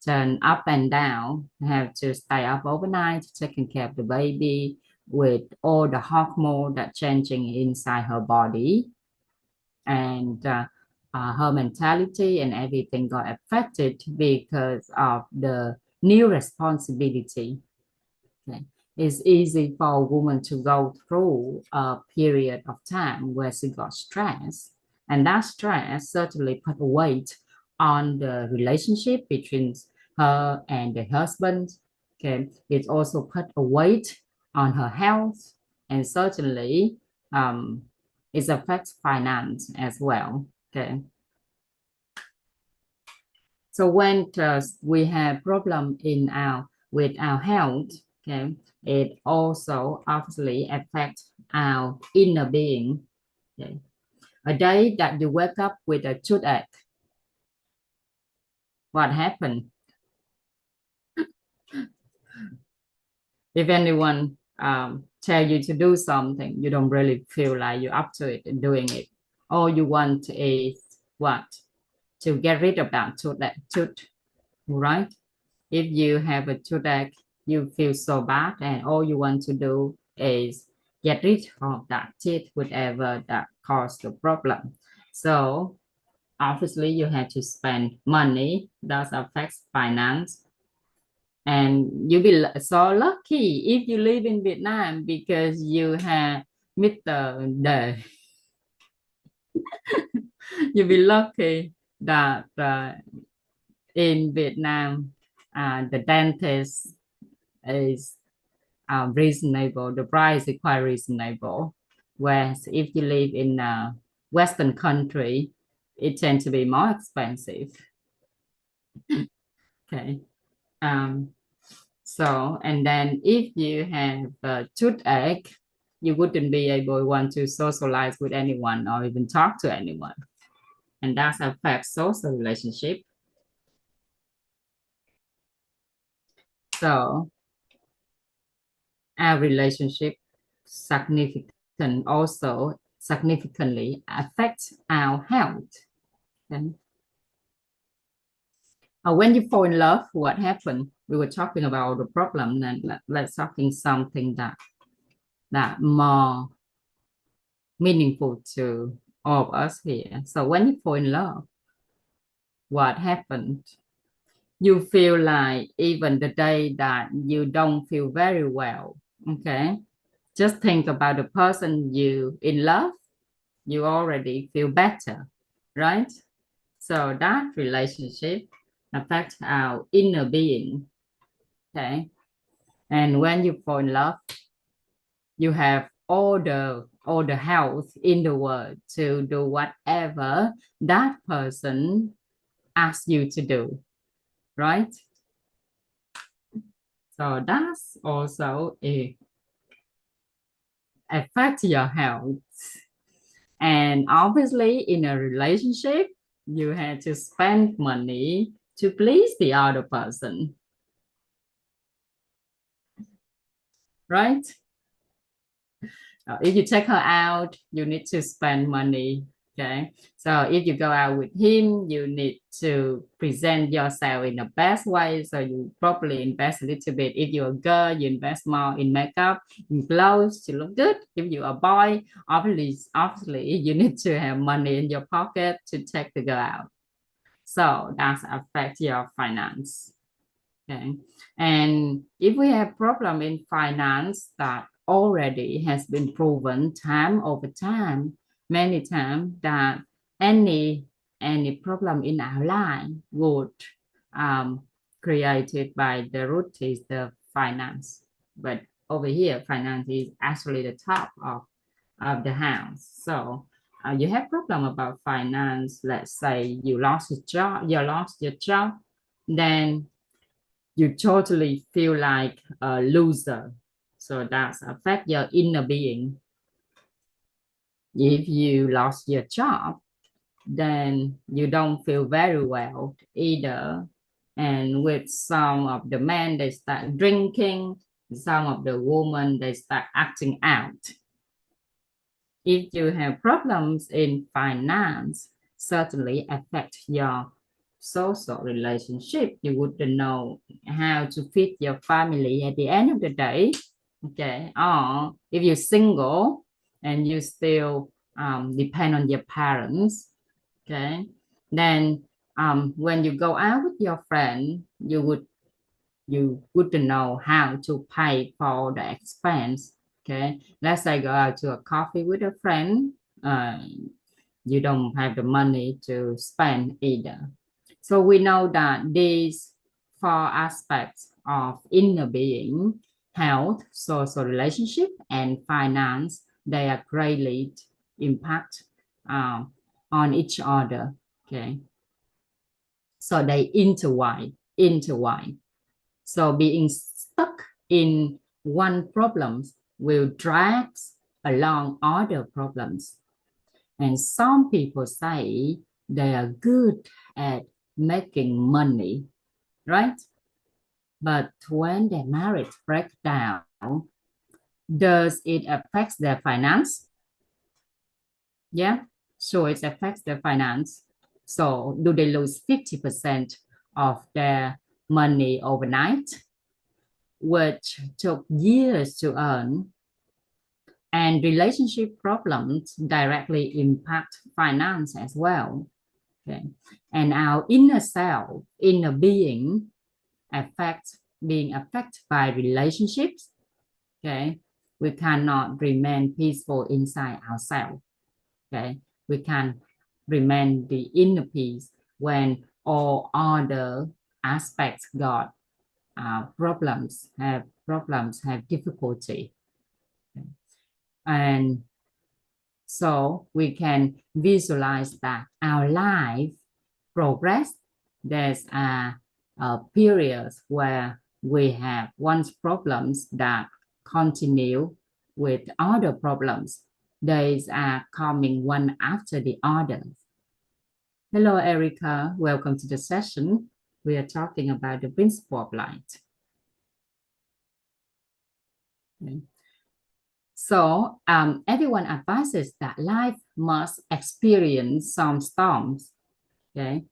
Turn up and down, have to stay up overnight taking care of the baby with all the hormones that changing inside her body, and her mentality and everything got affected because of the new responsibility. Okay. It's easy for a woman to go through a period of time where she got stressed, and that stress certainly put a weight on the relationship between her and the husband. Okay, it also put a weight on her health, and certainly it affects finance as well. Okay, so when we have problem in with our health, okay, it also obviously affects our inner being. Okay. A day that you wake up with a toothache, what happened? If anyone tell you to do something, you don't really feel like you're up to it and doing it. All you want is what? To get rid of that tooth, right? If you have a toothache, you feel so bad, and all you want to do is get rid of that teeth, whatever that caused the problem. So obviously you have to spend money. That affects finance. And you'll be so lucky if you live in Vietnam because you have Mr. Day. You'll be lucky that in Vietnam, the dentist is reasonable. The price is quite reasonable. Whereas if you live in a Western country, it tends to be more expensive. Okay. So, and then if you have a toothache, you wouldn't be able to want to socialize with anyone or even talk to anyone. And that affects social relationship. So our relationship also significantly affects our health. Okay. When you fall in love, what happened? We were talking about the problem, and let's talking something that more meaningful to all of us here. So when you fall in love, what happened? You feel like even the day that you don't feel very well, okay? Just think about the person you in love, you already feel better, right? So that relationship affects our inner being, okay? And when you fall in love, you have all the health in the world to do whatever that person asks you to do, right? So that's also affect your health. And obviously in a relationship, you had to spend money to please the other person, right? If you take her out, you need to spend money. Okay, so if you go out with him, you need to present yourself in the best way. So you probably invest a little bit. If you're a girl, you invest more in makeup, in clothes to look good. If you're a boy, obviously you need to have money in your pocket to take the girl out. So that affects your finance. Okay, and if we have problem in finance that already has been proven time over time, many times, that any problem in our life would created by the root is the finance. But over here, finance is actually the top of the house. So you have problem about finance. Let's say you lost your job, then you totally feel like a loser. So that affects your inner being. If you lost your job, then you don't feel very well either. And with some of the men, they start drinking. Some of the women, they start acting out. If you have problems in finance, certainly affect your social relationship. You wouldn't know how to feed your family at the end of the day. Okay, or if you're single and you still depend on your parents, okay, then when you go out with your friend, you wouldn't know how to pay for the expense. Okay, let's say go out to a coffee with a friend, you don't have the money to spend either. So we know that these four aspects of inner being, health, social relationship, and finance, they are greatly impact on each other. Okay, so they intertwine. So being stuck in one problem will drag along other problems. And some people say they are good at making money, right? But when their marriage breaks down, does it affect their finance? Yeah, so it affects their finance. So do they lose 50% of their money overnight, which took years to earn? And relationship problems directly impact finance as well. Okay, and our inner self, inner being, being affected by relationships. Okay, we cannot remain peaceful inside ourselves. Okay, we can remain the inner peace when all other aspects got problems, have difficulty. Okay. And so we can visualize that our life progress. There's a periods where we have one problems that continue with other problems. Days are coming one after the other. Hello, Erica. Welcome to the session. We are talking about the principle of light. Okay. So everyone advises that life must experience some storms. Okay.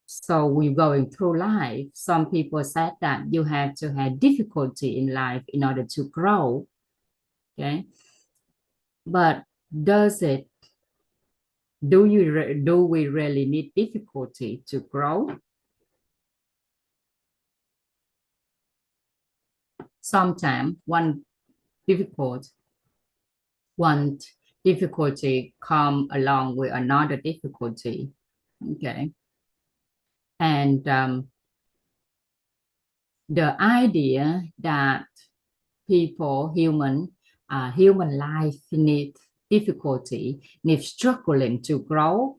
So we're going through life. Some people said that you have to have difficulty in life in order to grow. Okay. But do we really need difficulty to grow? Sometimes one difficulty come along with another difficulty. Okay. And the idea that human life need difficulty, need struggling to grow,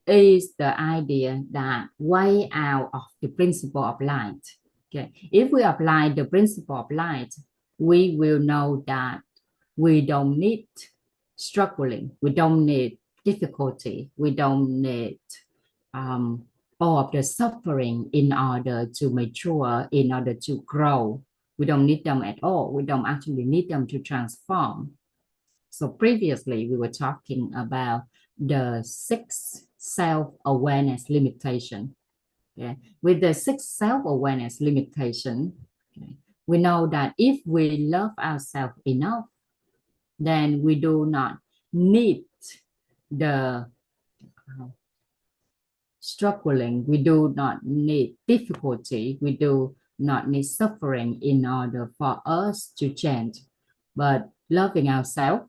is the idea that way out of the principle of light. Okay, if we apply the principle of light, we will know that we don't need struggling, we don't need difficulty. We don't need all of the suffering in order to mature, in order to grow. We don't need them at all. We don't actually need them to transform. So previously we were talking about the 6 self-awareness limitation. Okay. With the 6 self-awareness limitation, okay, we know that if we love ourselves enough, then we do not need the struggling, we do not need difficulty, we do not need suffering in order for us to change, but loving ourselves,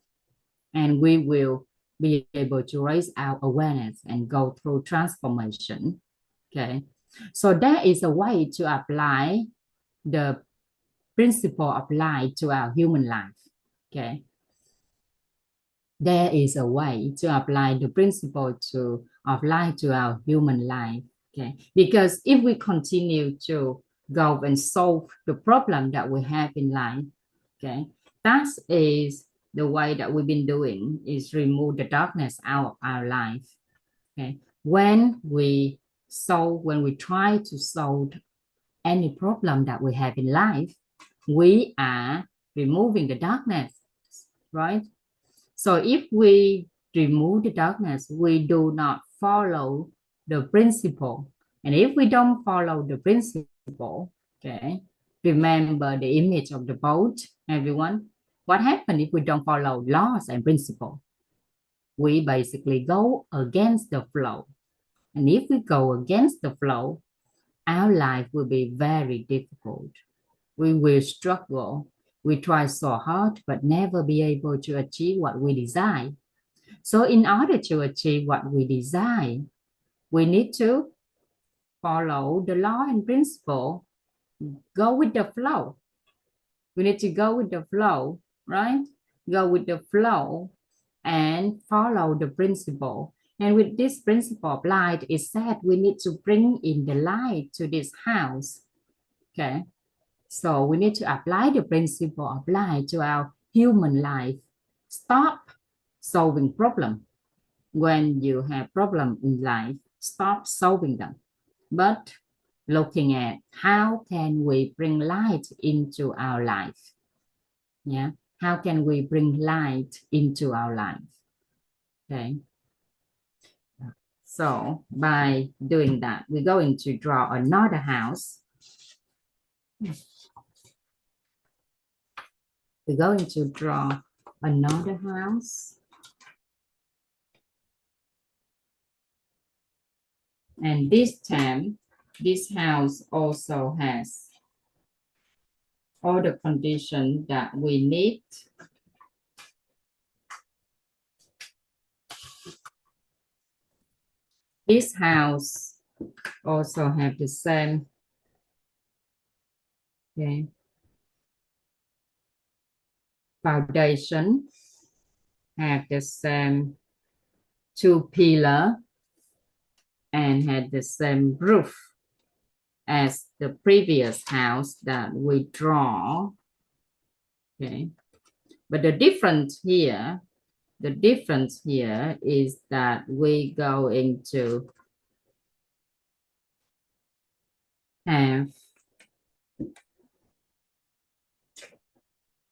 and we will be able to raise our awareness and go through transformation. Okay, so that is a way to apply the principle applied to our human life. Okay, there is a way to apply the principle to apply to our human life. Okay, because if we continue to go and solve the problem that we have in life, okay, that is the way that we've been doing, is remove the darkness out of our life. Okay, when we try to solve any problem that we have in life, we are removing the darkness, right? So if we remove the darkness, we do not follow the principle. And if we don't follow the principle, okay, remember the image of the boat, everyone. What happens if we don't follow laws and principle? We basically go against the flow. And if we go against the flow, our life will be very difficult. We will struggle. We try so hard, but never be able to achieve what we desire. So in order to achieve what we desire, we need to follow the law and principle, go with the flow. We need to go with the flow, right? Go with the flow and follow the principle. And with this principle of light, it said we need to bring in the light to this house. Okay. So we need to apply the principle of light to our human life. Stop solving problems. When you have problems in life, stop solving them. But looking at how can we bring light into our life? Yeah. How can we bring light into our life? Okay. So by doing that, we're going to draw another house. We're going to draw another house. And this time, this house also has all the conditions that we need. This house also have the same, okay, foundation, have the same 2 pillars, and had the same roof as the previous house that we draw. Okay, but the difference here is that we go into have,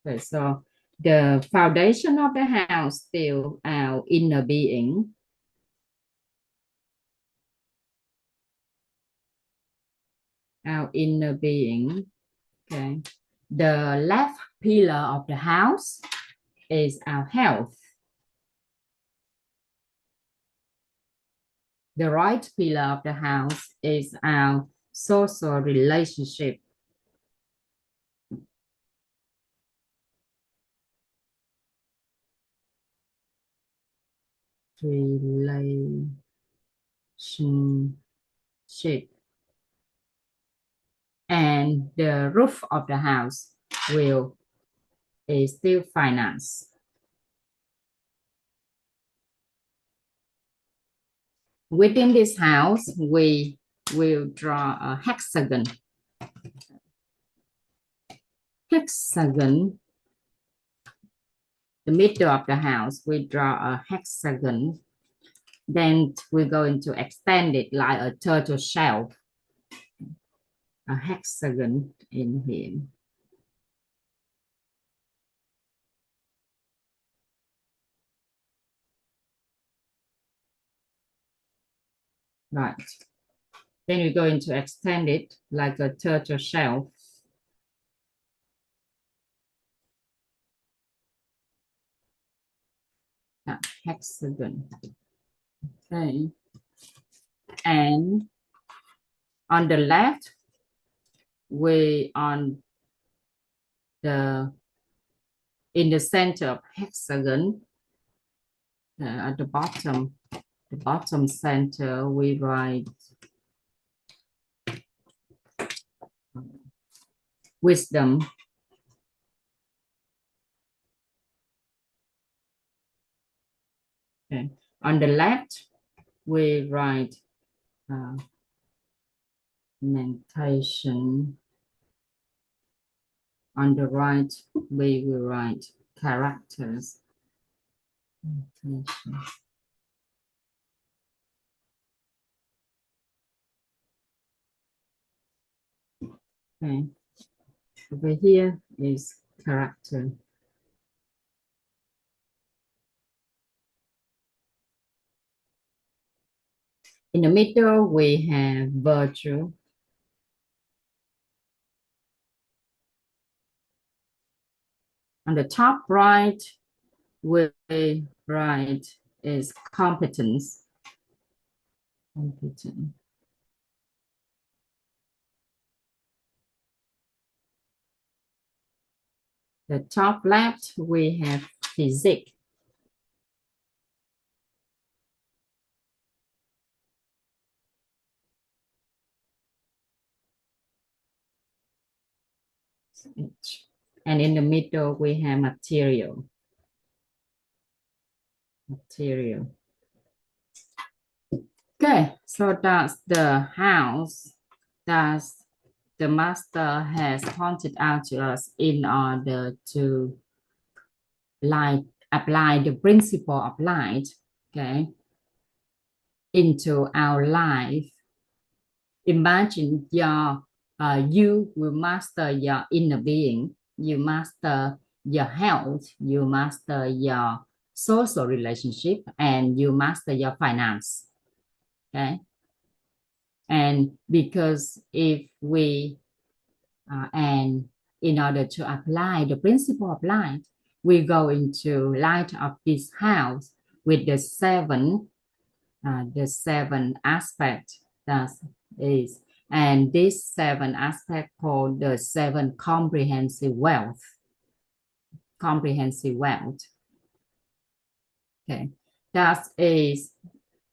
okay, so the foundation of the house still our inner being. Our inner being. Okay. The left pillar of the house is our health. The right pillar of the house is our social relationship. Relationship. And the roof of the house is still finance. Within this house, we will draw a hexagon. Hexagon. The middle of the house, we draw a hexagon. Then we're going to extend it like a turtle shell, a hexagon in here. Right. Then we're going to extend it like a turtle shell. Hexagon. Okay. And on the left, we on in the center of hexagon, at the bottom center, we write wisdom. Okay. On the left, we write mentation. On the right, we will write characters. Mentation. Okay. Over here is character. In the middle, we have virtue. On the top right, we write is competence. Competent. The top left, we have physique. And in the middle, we have material. Material. Okay, so that's the house that the master has pointed out to us in order to apply the principle of light, okay, into our life. Imagine you will master your inner being, you master your health, you master your social relationship, and you master your finance. Okay. And because if we and in order to apply the principle of light, we go into light of this house with the seven aspects that is, and this seven aspect called the seven comprehensive wealth. Comprehensive wealth. Okay, that is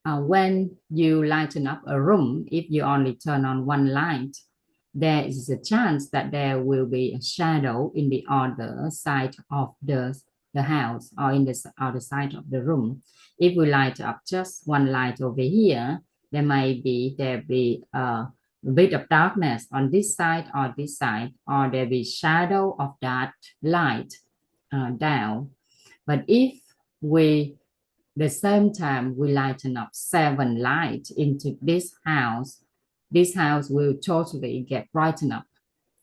when you lighten up a room. If you only turn on one light, there is a chance that there will be a shadow in the other side of the house or in the other side of the room. If we light up just one light over here, there be a bit of darkness on this side, or there be shadow of that light down. But if we the same time we lighten up 7 lights into this house will totally get brightened up.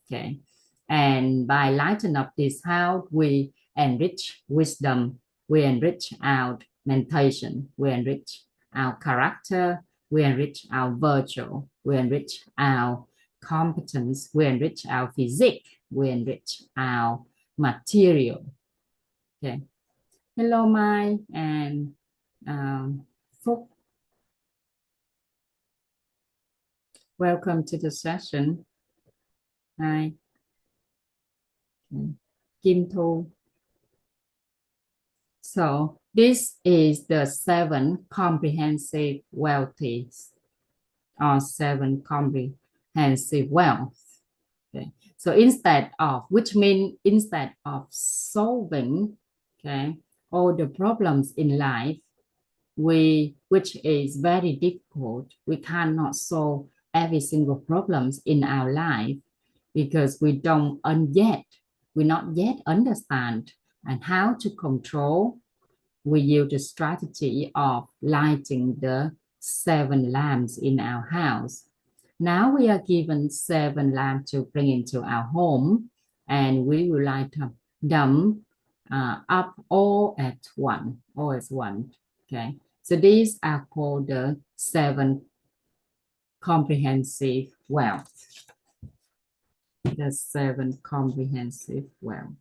Okay, and by lighting up this house, we enrich wisdom, we enrich our mentation, we enrich our character, we enrich our virtue, we enrich our competence, we enrich our physique, we enrich our material. Okay. Hello, Mai and Phúc. Welcome to the session. Hi. Okay. Kim Thu. So this is the 7 comprehensive wealthies, or 7 comprehensive wealth. Okay. So instead of solving, okay, all the problems in life, which is very difficult, we cannot solve every single problems in our life because we not yet understand and how to control we use the strategy of lighting the 7 lamps in our house. Now we are given 7 lamps to bring into our home, and we will light them up all at once. Okay, so these are called the 7 comprehensive wealth. The 7 comprehensive wealth.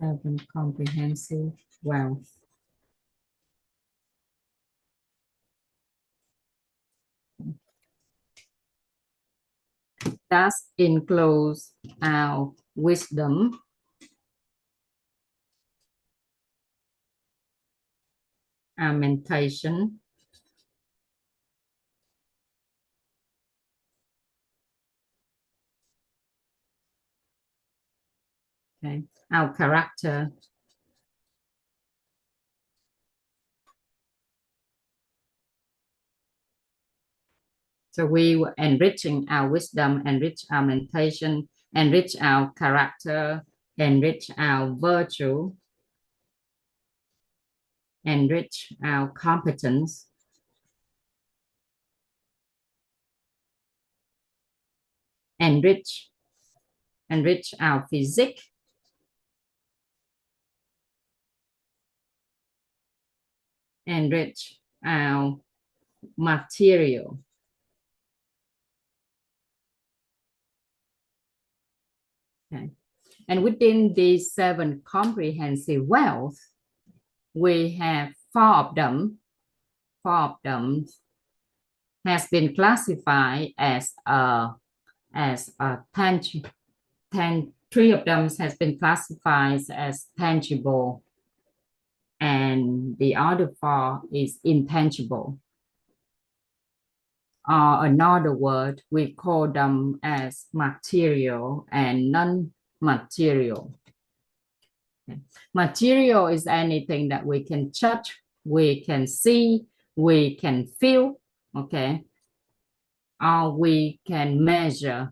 Seven comprehensive wealth. That includes our wisdom, our meditation, okay, our character, so we were enriching our wisdom, enrich our meditation, enrich our character, enrich our virtue, enrich our competence, enrich our physique, enrich our material. Okay. And within these 7 comprehensive wealth, we have 4 of them. 4 of them has been classified as a tangible. 3 of them has been classified as tangible, and the other 4 is intangible. Or another word, we call them as material and non-material. Okay. Material is anything that we can touch, we can see, we can feel, okay, or we can measure.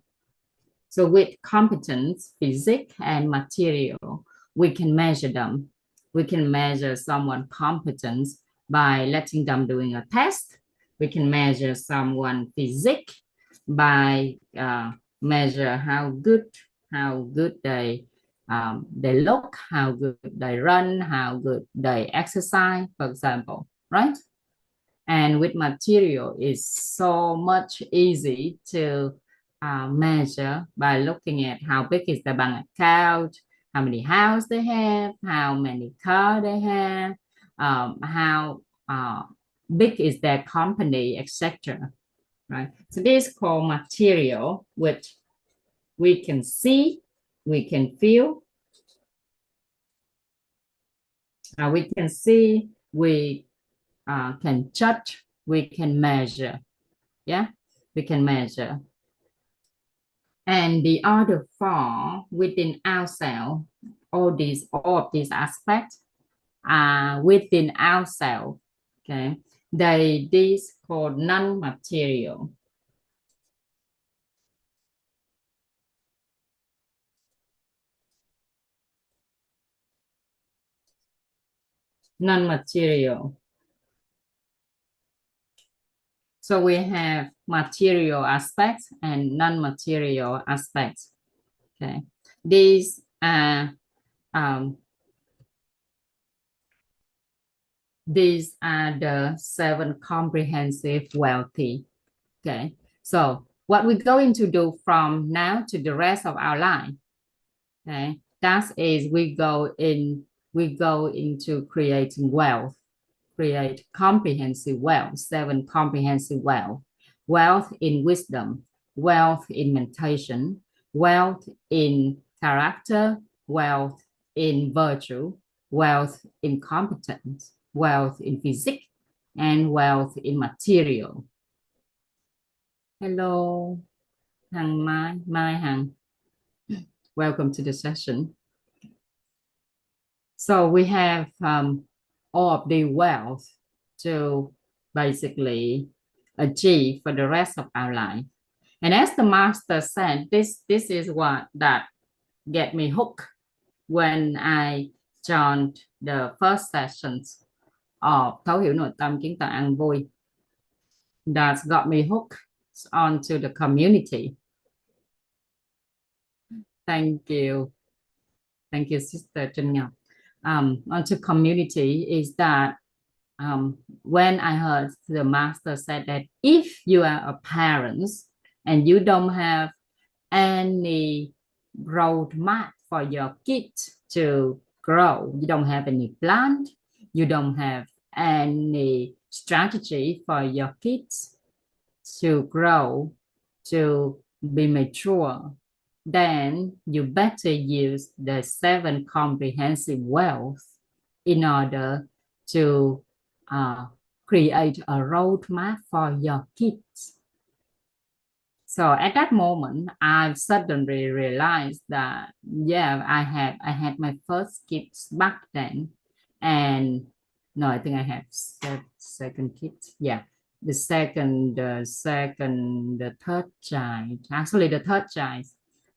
So with competence, physics, and material, we can measure them. We can measure someone's competence by letting them doing a test. We can measure someone's physique by measure how good they look, how good they run, how good they exercise, for example, right? And with material, it's so much easy to measure by looking at how big is the bank account, how many houses they have, how many cars they have, how big is their company, etc. Right? So this is called material, which we can see, we can feel, we can see, we can judge, we can measure. Yeah, we can measure. And the other 4 within ourselves, all of these aspects are within ourselves. Okay, these called non-material. Non-material. So we have material aspects and non-material aspects. Okay, these are the 7 comprehensive wealthy. Okay, so what we're going to do from now to the rest of our life, okay, that is we go into creating wealth, create comprehensive wealth, 7 comprehensive wealth. Wealth in wisdom, wealth in meditation, wealth in character, wealth in virtue, wealth in competence, wealth in physique, and wealth in material. Hello, Hằng Mai Hằng. Welcome to the session. So we have all of the wealth to basically achieve for the rest of our life. And as the master said, this is what that get me hooked when I joined the first sessions of thấu hiểu nội tâm kiến tạo an vui. That got me hooked onto the community. Thank you, Sister Trân Ngọc. Onto community is that when I heard the master said that if you are a parent and you don't have any roadmap for your kids to grow, you don't have any plan, you don't have any strategy for your kids to grow, to be mature, then you better use the 7 comprehensive wealth in order to create a roadmap for your kids. So at that moment, I suddenly realized that, yeah, I had my first kids back then, and no, I think I have second kids. Yeah, the third child. Actually, the third child.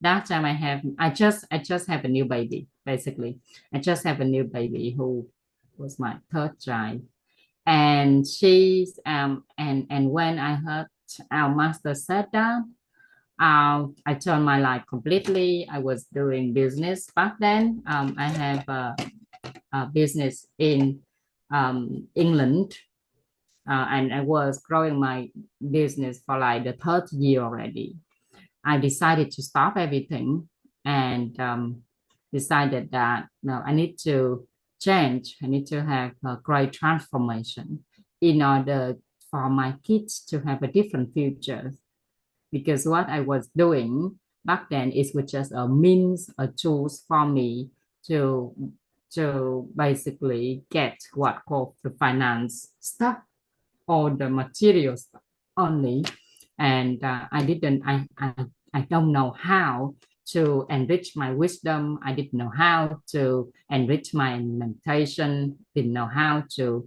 That time I just have a new baby. Basically, I just have a new baby who was my third child, and she's and when I heard our master said that, I turned my life completely. I was doing business back then. I have a business in England, and I was growing my business for like the 3rd year already. I decided to stop everything and decided that no, I need to change. I need to have a great transformation in order for my kids to have a different future. Because what I was doing back then is just a means, a tools for me to basically get what called the finance stuff or the material stuff only. And I don't know how to enrich my wisdom. I didn't know how to enrich my meditation, didn't know how to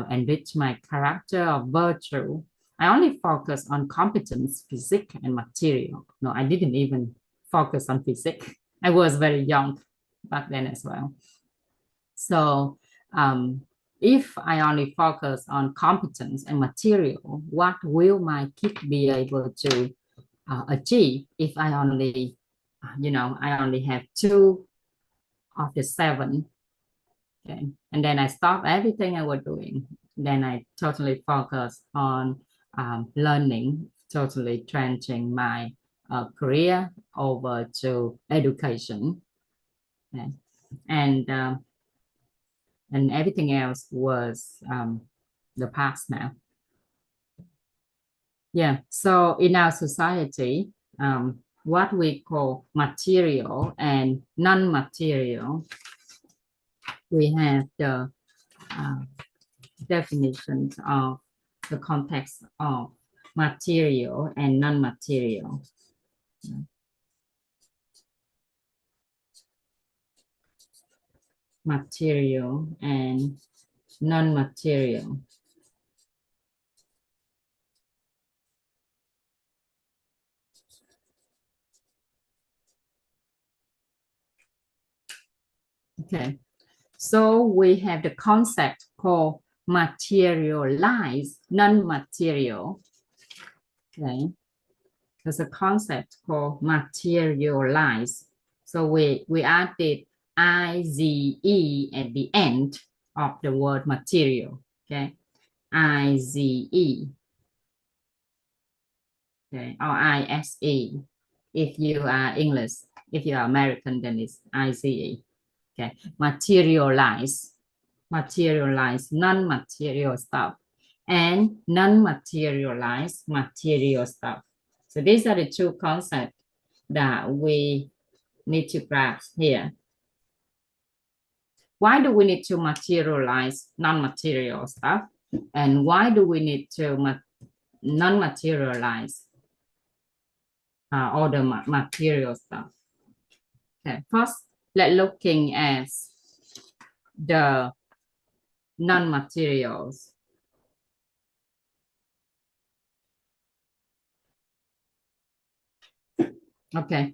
enrich my character or virtue. I only focus on competence, physics, and material. No, I didn't even focus on physics. I was very young back then as well. So if I only focus on competence and material, what will my kid be able to achieve if I only, I only have 2 of the 7? Okay, and then I stopped everything I was doing. Then I totally focused on learning, totally changing my career over to education. Okay. And everything else was the past now. Yeah, so in our society, what we call material and non-material, we have the definitions of the context of material and non-material. Material and non-material. Okay, so we have the concept called materialized non-material. Okay, there's a concept called materialized. So we added IZE at the end of the word material. Okay, IZE. Okay, or ISE. If you are English, if you are American, then it's IZE. Okay, materialize, non-material stuff, and non-materialized material stuff. So these are the 2 concepts that we need to grasp here. Why do we need to materialize non-material stuff? And why do we need to non-materialize all the material stuff? Okay, first, let's looking at the non-materials. Okay.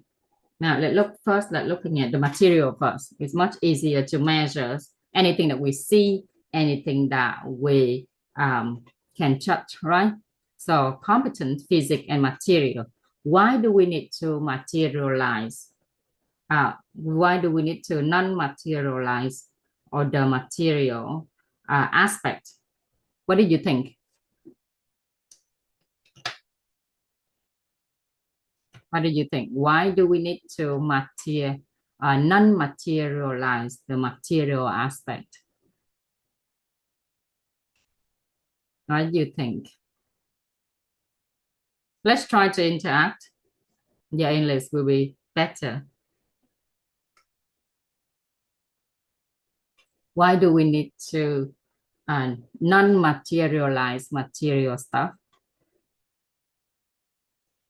Now let's looking at the material first. It's much easier to measure anything that we see, anything that we can touch, right? So competence, physics, and material. Why do we need to materialize? Why do we need to non-materialize or the material aspect? What do you think? What do you think? Why do we need to non-materialize the material aspect? What do you think? Let's try to interact. Your English will be better. Why do we need to non-materialize material stuff?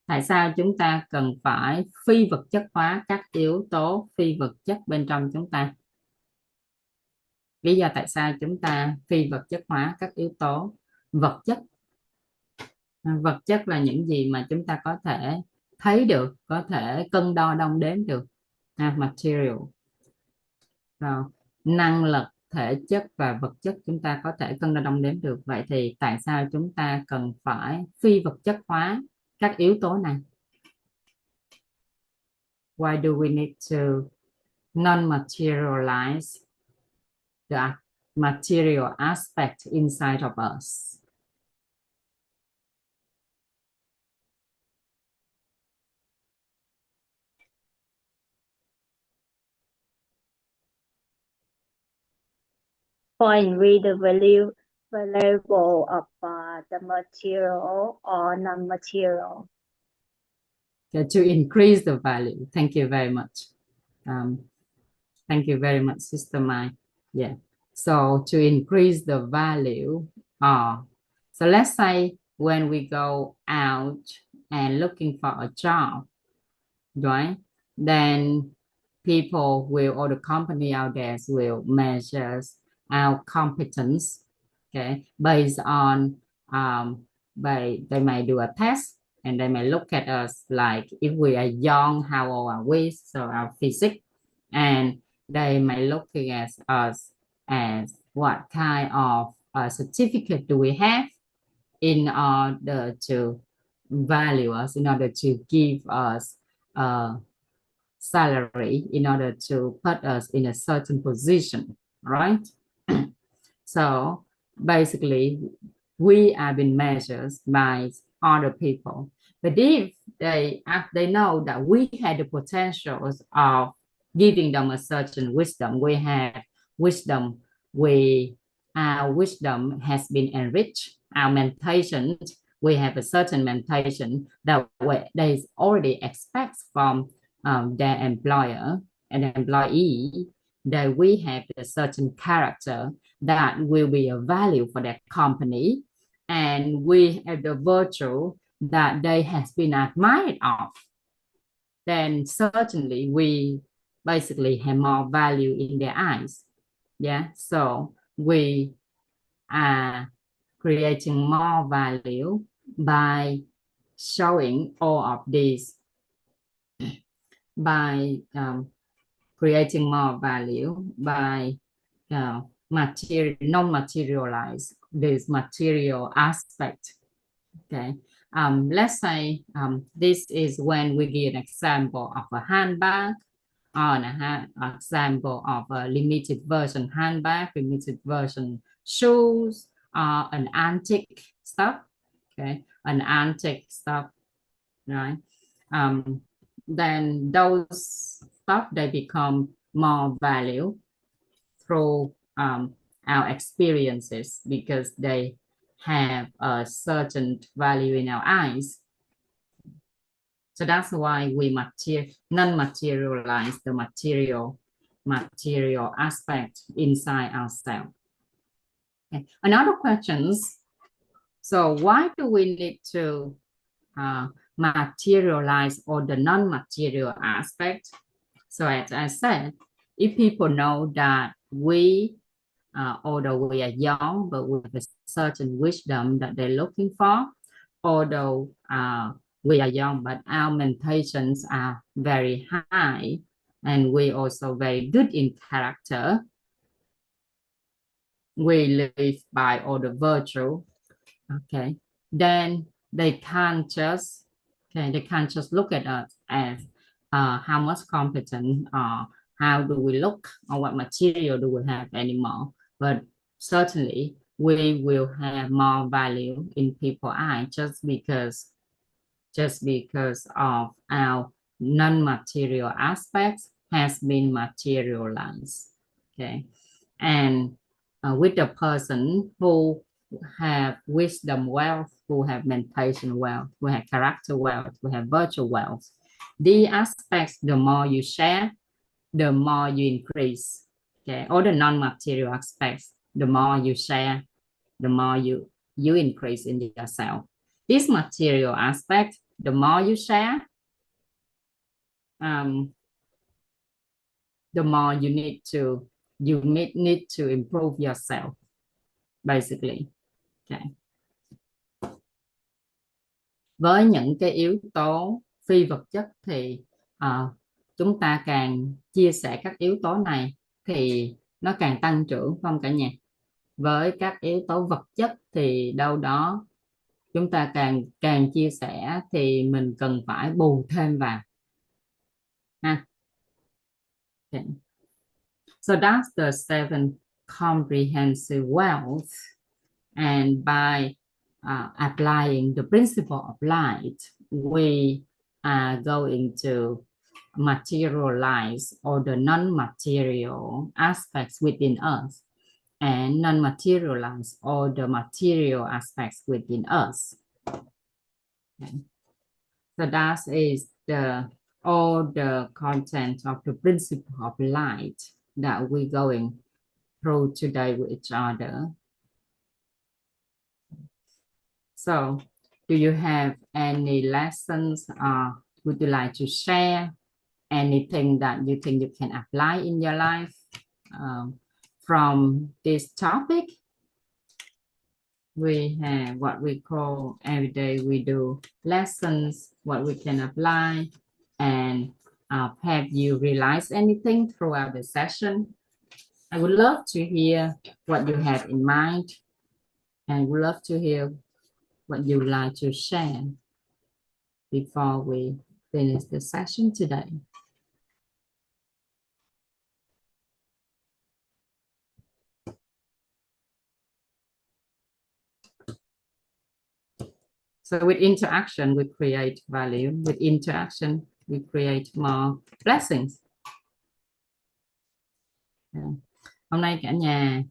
Tại sao chúng ta cần phải phi vật chất hóa các yếu tố phi vật chất bên trong chúng ta? Lý do tại sao chúng ta phi vật chất hóa các yếu tố vật chất? Vật chất là những gì mà chúng ta có thể thấy được, có thể cân đo đong đếm được. Material. Rồi, năng lực, thể chất và vật chất chúng ta có thể cân đo đong đếm được. Vậy thì tại sao chúng ta cần phải phi vật chất hóa các yếu tố này? Why do we need to non-materialize the material aspect inside of us? Point with the variable of the material or non-material. To increase the value. Thank you very much. Thank you very much, Sister Mai. Yeah. So to increase the value. So let's say when we go out and looking for a job, right? Then people will, or the company out there will measure our competence, okay, based on they may do a test and they may look at us like if we are young, how old are we, so our physics, and they may look at us as what kind of certificate do we have in order to value us, in order to give us salary, in order to put us in a certain position, right? So basically we are being measured by other people, but if they know that we had the potential of giving them a certain wisdom, we have wisdom, our wisdom has been enriched, our mentation, we have a certain mentation that they already expect from their employer and employee, that we have a certain character that will be a value for that company, and we have the virtue that they have been admired of, then certainly we basically have more value in their eyes. Yeah, so we are creating more value by showing all of these, by creating more value by non-materialize this material aspect. Okay, let's say this is when we give an example of a handbag, or an example of a limited version handbag, limited version shoes, an antique stuff. Okay, an antique stuff, right? Then those stuff, they become more value through our experiences, because they have a certain value in our eyes. So that's why we non-materialize the material aspect inside ourselves. Okay. Another questions. So why do we need to materialize or the non-material aspect? So as I said, if people know that we, although we are young, but with a certain wisdom that they're looking for, although we are young, but our meditations are very high, and we also very good in character. We live by all the virtue. Okay, then they can't just look at us as how much competent or how do we look or what material do we have anymore, but certainly we will have more value in people's eyes just because of our non-material aspects has been materialized. Okay, and with the person who have wisdom wealth, who have meditation wealth, who have character wealth, who have virtual wealth, the aspects, the more you share, the more you increase. Okay, all the non-material aspects, the more you share, the more you increase in yourself. This material aspect, the more you share, the more you need to improve yourself, basically. Okay. Với những cái yếu tố phi vật chất thì chúng ta càng chia sẻ các yếu tố này thì nó càng tăng trưởng, không cả nhà? Với các yếu tố vật chất thì đâu đó chúng ta càng chia sẻ thì mình cần phải bù thêm vào ha. Okay. So that's the 7 comprehensive wealth, and by applying the principle of light, we are going to materialize all the non-material aspects within us and non-materialize all the material aspects within us. Okay. So that is all the content of the principle of light that we're going through today with each other. So, do you have any lessons would you like to share? Anything that you think you can apply in your life from this topic? We have what we call every day we do lessons, what we can apply, and have you realized anything throughout the session? I would love to hear what you have in mind, and would love to hear what you would like to share before we finish the session today. So with interaction, we create value. With interaction, we create more blessings. Hôm nay cả nhà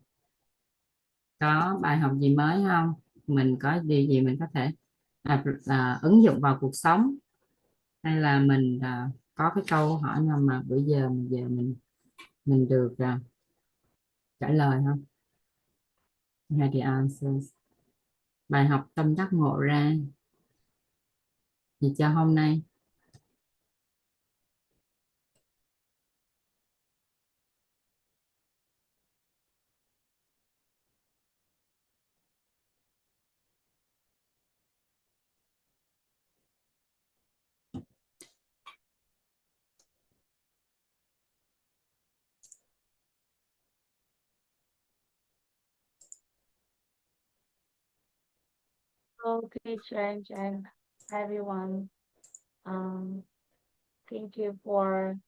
có bài học gì mới không? Mình có điều gì mình có thể ứng dụng vào cuộc sống? Hay là mình có cái câu hỏi nào mà bữa giờ mình được trả lời không? Have the answers. Bài học tâm đắc ngộ ra gì cho hôm nay? Okay, Trân and everyone. Thank you for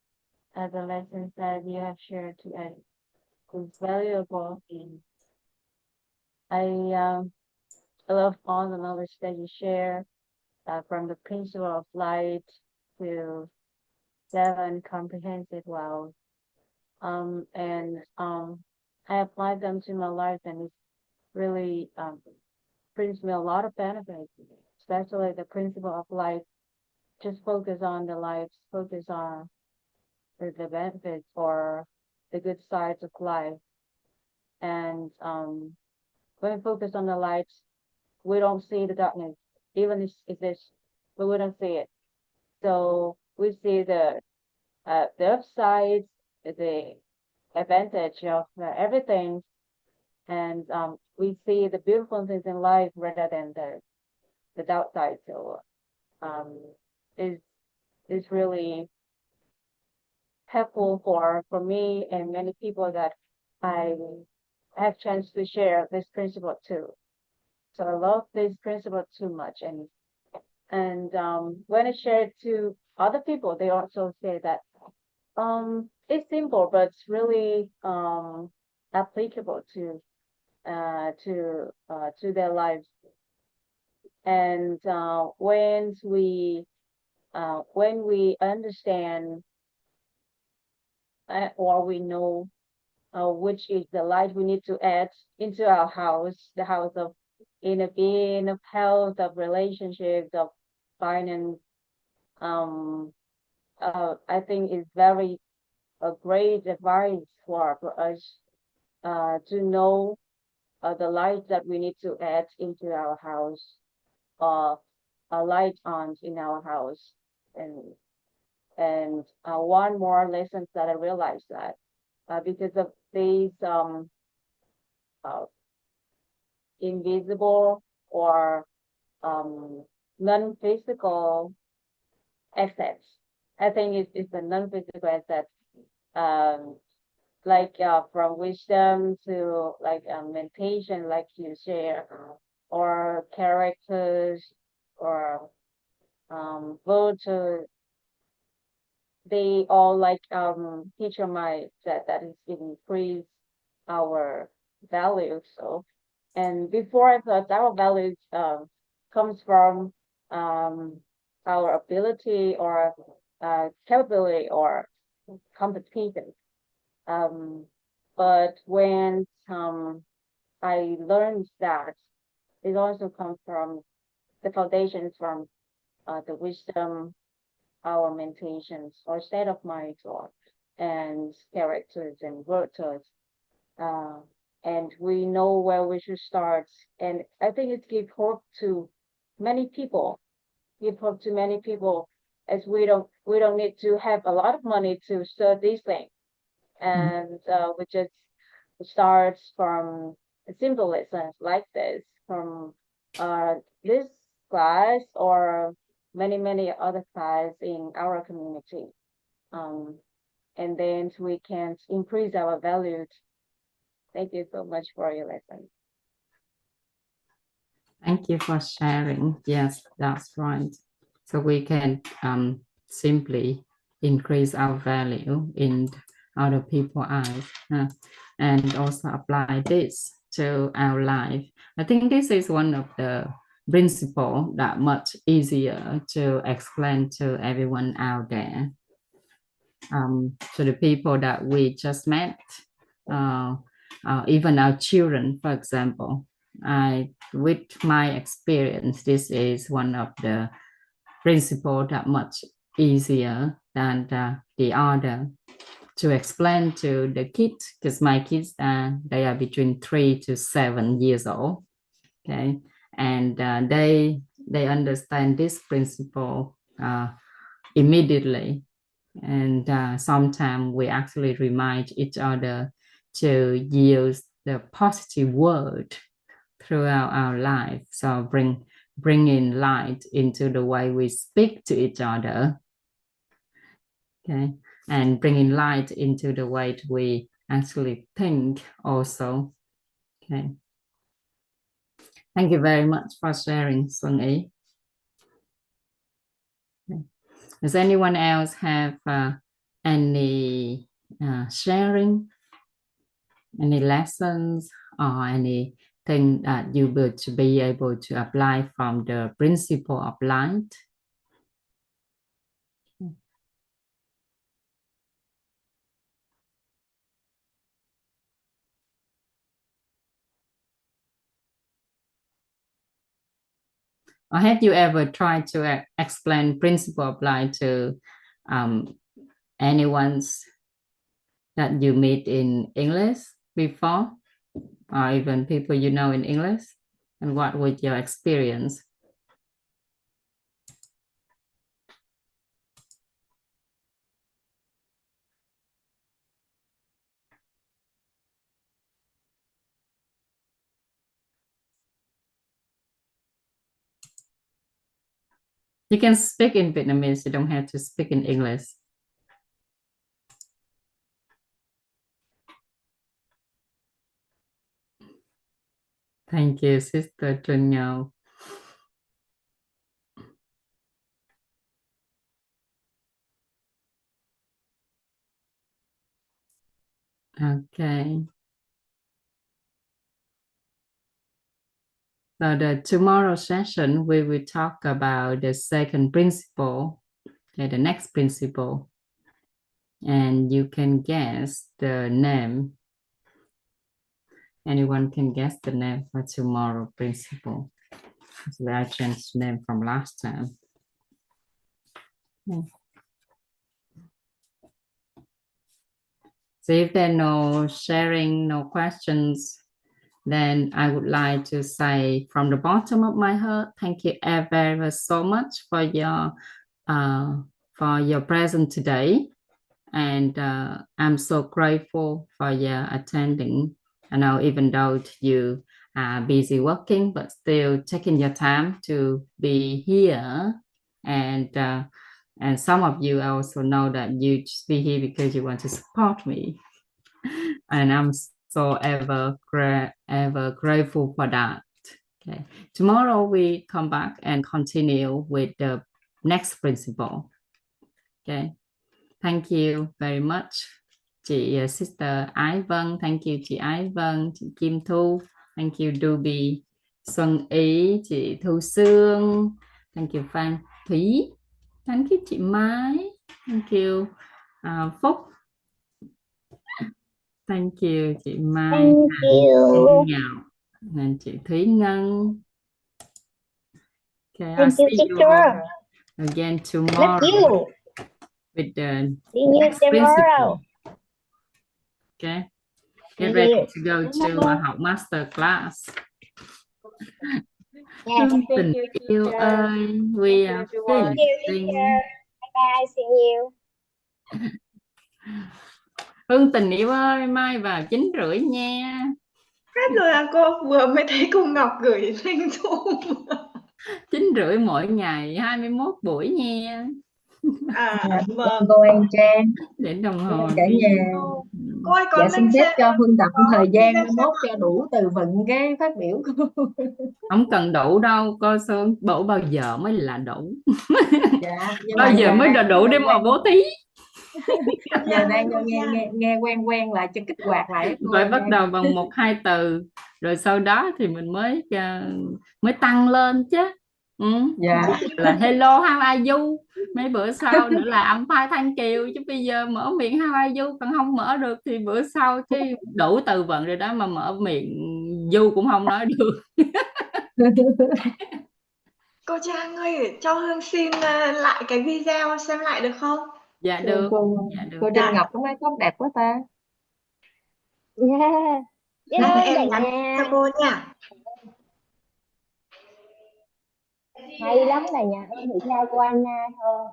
the lessons that you have shared today. It's valuable. I love all the knowledge that you share, from the principle of light to 7 comprehensive wealth. I apply them to my life, and it's really brings me a lot of benefits, especially the principle of life. Just focus on the life, focus on the benefits or the good sides of life. And when we focus on the light, we don't see the darkness, even if it's, but we don't see it. So we see the upsides, the advantage of everything, and we see the beautiful things in life rather than the downside. So um, is really helpful for me and many people that I have chance to share this principle too. So I love this principle too much, and when I share it to other people, they also say that it's simple, but it's really applicable to their lives. And when we understand or we know which is the light we need to add into our house, the house of inner being, of health, of relationships, of finance. Um, I think it's very a great advice for us to know the light that we need to add into our house, a light on in our house, and one more lesson that I realized that because of these uh, invisible or non-physical assets. I think it's the non-physical assets, um, like from wisdom to like meditation, like you share, or characters, or virtue. They all like teach your mind that is increase our values. So, and before I thought our values comes from um, our ability or capability or competition. Um, but when I learned that it also comes from the foundations from the wisdom, our meditations, or state of mind, or and characters and virtues. Uh, and we know where we should start. And I think it gives hope to many people. Give hope to many people, as we don't need to have a lot of money to start these things. And we just start from simple lessons like this from this class or many other class in our community. Um, and then we can increase our values. Thank you so much for your lesson. Thank you for sharing. Yes, that's right. So we can simply increase our value in other people's eyes and also apply this to our life. I think this is one of the principles that much easier to explain to everyone out there. To the people that we just met, even our children, for example. With my experience, this is one of the principles that much easier than the other to explain to the kids, because my kids they are between 3 to 7 years old. Okay, and they understand this principle immediately. And sometimes we actually remind each other to use the positive word throughout our life. So bringing light into the way we speak to each other, okay, and bringing light into the way we actually think also. Okay. Thank you very much for sharing, Xuân Ý. Okay. Does anyone else have any sharing, any lessons, or anything that you would be able to apply from the principle of light? Or have you ever tried to explain principle of light to anyone's that you meet in English before, or even people you know in English? And what was your experience? You can speak in Vietnamese. You don't have to speak in English. Thank you, Sister Trân. Okay. So the tomorrow session, we will talk about the second principle, okay, the next principle. And you can guess the name. Anyone can guess the name for tomorrow principle. So I changed the name from last time. So if there are no sharing, no questions, then I would like to say from the bottom of my heart, thank you ever so much for your presence today. And I'm so grateful for your attending. I know even though you are busy working, but still taking your time to be here. And some of you, I also know that you just be here because you want to support me. And I'm so ever grateful for that. Okay. Tomorrow we come back and continue with the next principle. Okay. Thank you very much. Chị Sister Ái Vân. Thank you chị Ái Vân. Chị Kim Thu. Thank you Ruby. Xuân Ý. Chị Thu Sương. Thank you Phan Thúy. Thank you chị Mai. Thank you Phúc. Thank you chị Mai. Thank you. Ngọc. And chị Thúy Ngân. Okay, I'll Thank you, see you teacher. all again Love tomorrow you. with the See you next tomorrow. principle. Okay. See Get ready you. to go to học master class. Yes. Hương Thank tình you, yêu teacher. ơi, we Thank you, are everyone. Thank you, feeling. teacher. Bye bye. See you. Hương tình yêu ơi, mai vào 9:30 nha. Hết rồi à cô? Vừa mới thấy cô Ngọc gửi link Zoom. 9:30 mỗi ngày, 21 buổi nha. Vâng. Cô Ann Trang Đến đồng hồ cả đi. nhà. Cô ơi, có Dạ xin link phép xem. cho Phương Tập có thời gian video mai mốt cho đủ từ vựng cái phát biểu của cô. Không cần đủ đâu, cô Sơn đủ bao giờ mới là đủ. Dạ, nhưng Bao mà giờ mới là đủ để mà bố thí. giờ đang nghe quen lại cho kích hoạt lại cô Phải Ann bắt Trang. đầu bằng 1-2 từ, rồi sau đó thì mình mới tăng lên chứ. Dạ. Là hello how are you, mấy bữa sau nữa là âm thanh Thanh Kiều, chứ bây giờ mở miệng how are you còn không mở được thì bữa sau chứ đủ từ vựng rồi đó mà mở miệng du cũng không nói được. Cô Trang ơi, cho Hương xin lại cái video xem lại được không? Dạ được. Cô Dạ được. Trân Ngọc có mái tóc đẹp quá ta. Yeah. Biết Lát ơn em cả nhắn nhà. cho cô nha. Hay lắm cả nhà. Em chỉ theo cô Anna thôi.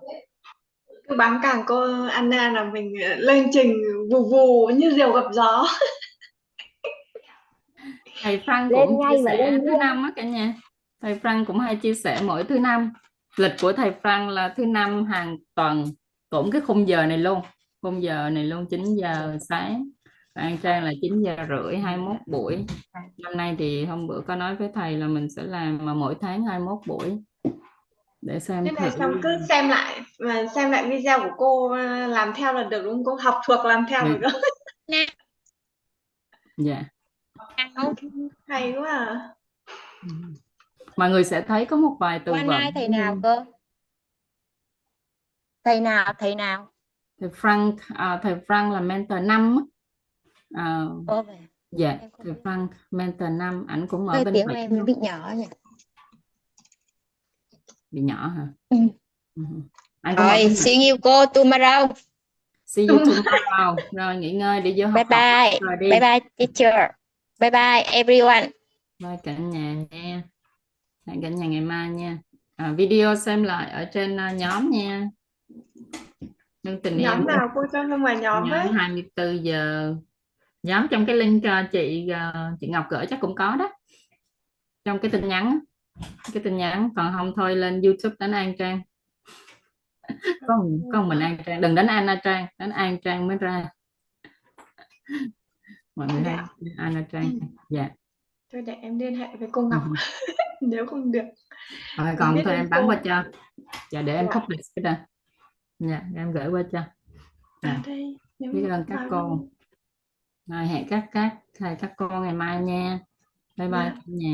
Cứ bám càng cô Anna là mình lên trình vù vù như diều gặp gió. Thầy Frank Lên cũng ngay chia và sẻ lên thứ luôn. năm á cả nhà. Thầy Frank cũng hay chia sẻ mỗi thứ năm. Lịch của thầy Frank là thứ năm hàng tuần, cũng cái khung giờ này luôn. Khung giờ này luôn, 9 giờ sáng. Và An Trang là 9 giờ rưỡi, 21 buổi. Năm nay thì hôm bữa có nói với thầy là mình sẽ làm mà mỗi tháng 21 buổi. Để xem Thế này thử. xong cứ xem lại video của cô làm theo là được đúng không? Cô học thuộc làm theo được không? Dạ. Hay quá à. Mọi người sẽ thấy có một vài từ Qua vựng. nay thầy nào cơ? Thầy nào? Thầy Frank là mentor 5 á. Dạ, thầy Frank mentor 5, ảnh cũng ở bên tiếng Mỹ. em bị nhỏ nhỉ? Bị nhỏ hả? Ừ. Anh cũng ở bên Rồi, Mỹ. see you go tomorrow. See you tomorrow. Rồi nghỉ ngơi đi vô học. Bye bye. Rồi đi. Bye bye teacher. Bye bye everyone. Bye cả nhà nha. Hẹn cả nhà ngày mai nha. Video xem lại ở trên nhóm nha. Nhưng tình yêu Nhóm nào cô cho Hương vào nhóm với? nhóm 24 giờ. Nhóm trong cái link chị Ngọc gửi chắc cũng có đó. Trong cái tin nhắn. cái tin nhắn, còn không thôi lên YouTube đánh An Trang. Con mình An Trang, đừng đánh Anna Trang, đánh An Trang mới ra. Mọi người hay Dạ. Anna Trang. Dạ. Thôi để em liên hệ với cô Ngọc nếu không được. Rồi Em còn biết thôi ơn em bấm cô. qua cho. Dạ để em Dạ. publish cái đây. Dạ em gửi qua cho. Dạ. Đây nếu Biết ơn các vào cô. Rồi hẹn các cô ngày mai nha. Bye bye Dạ. cả nhà.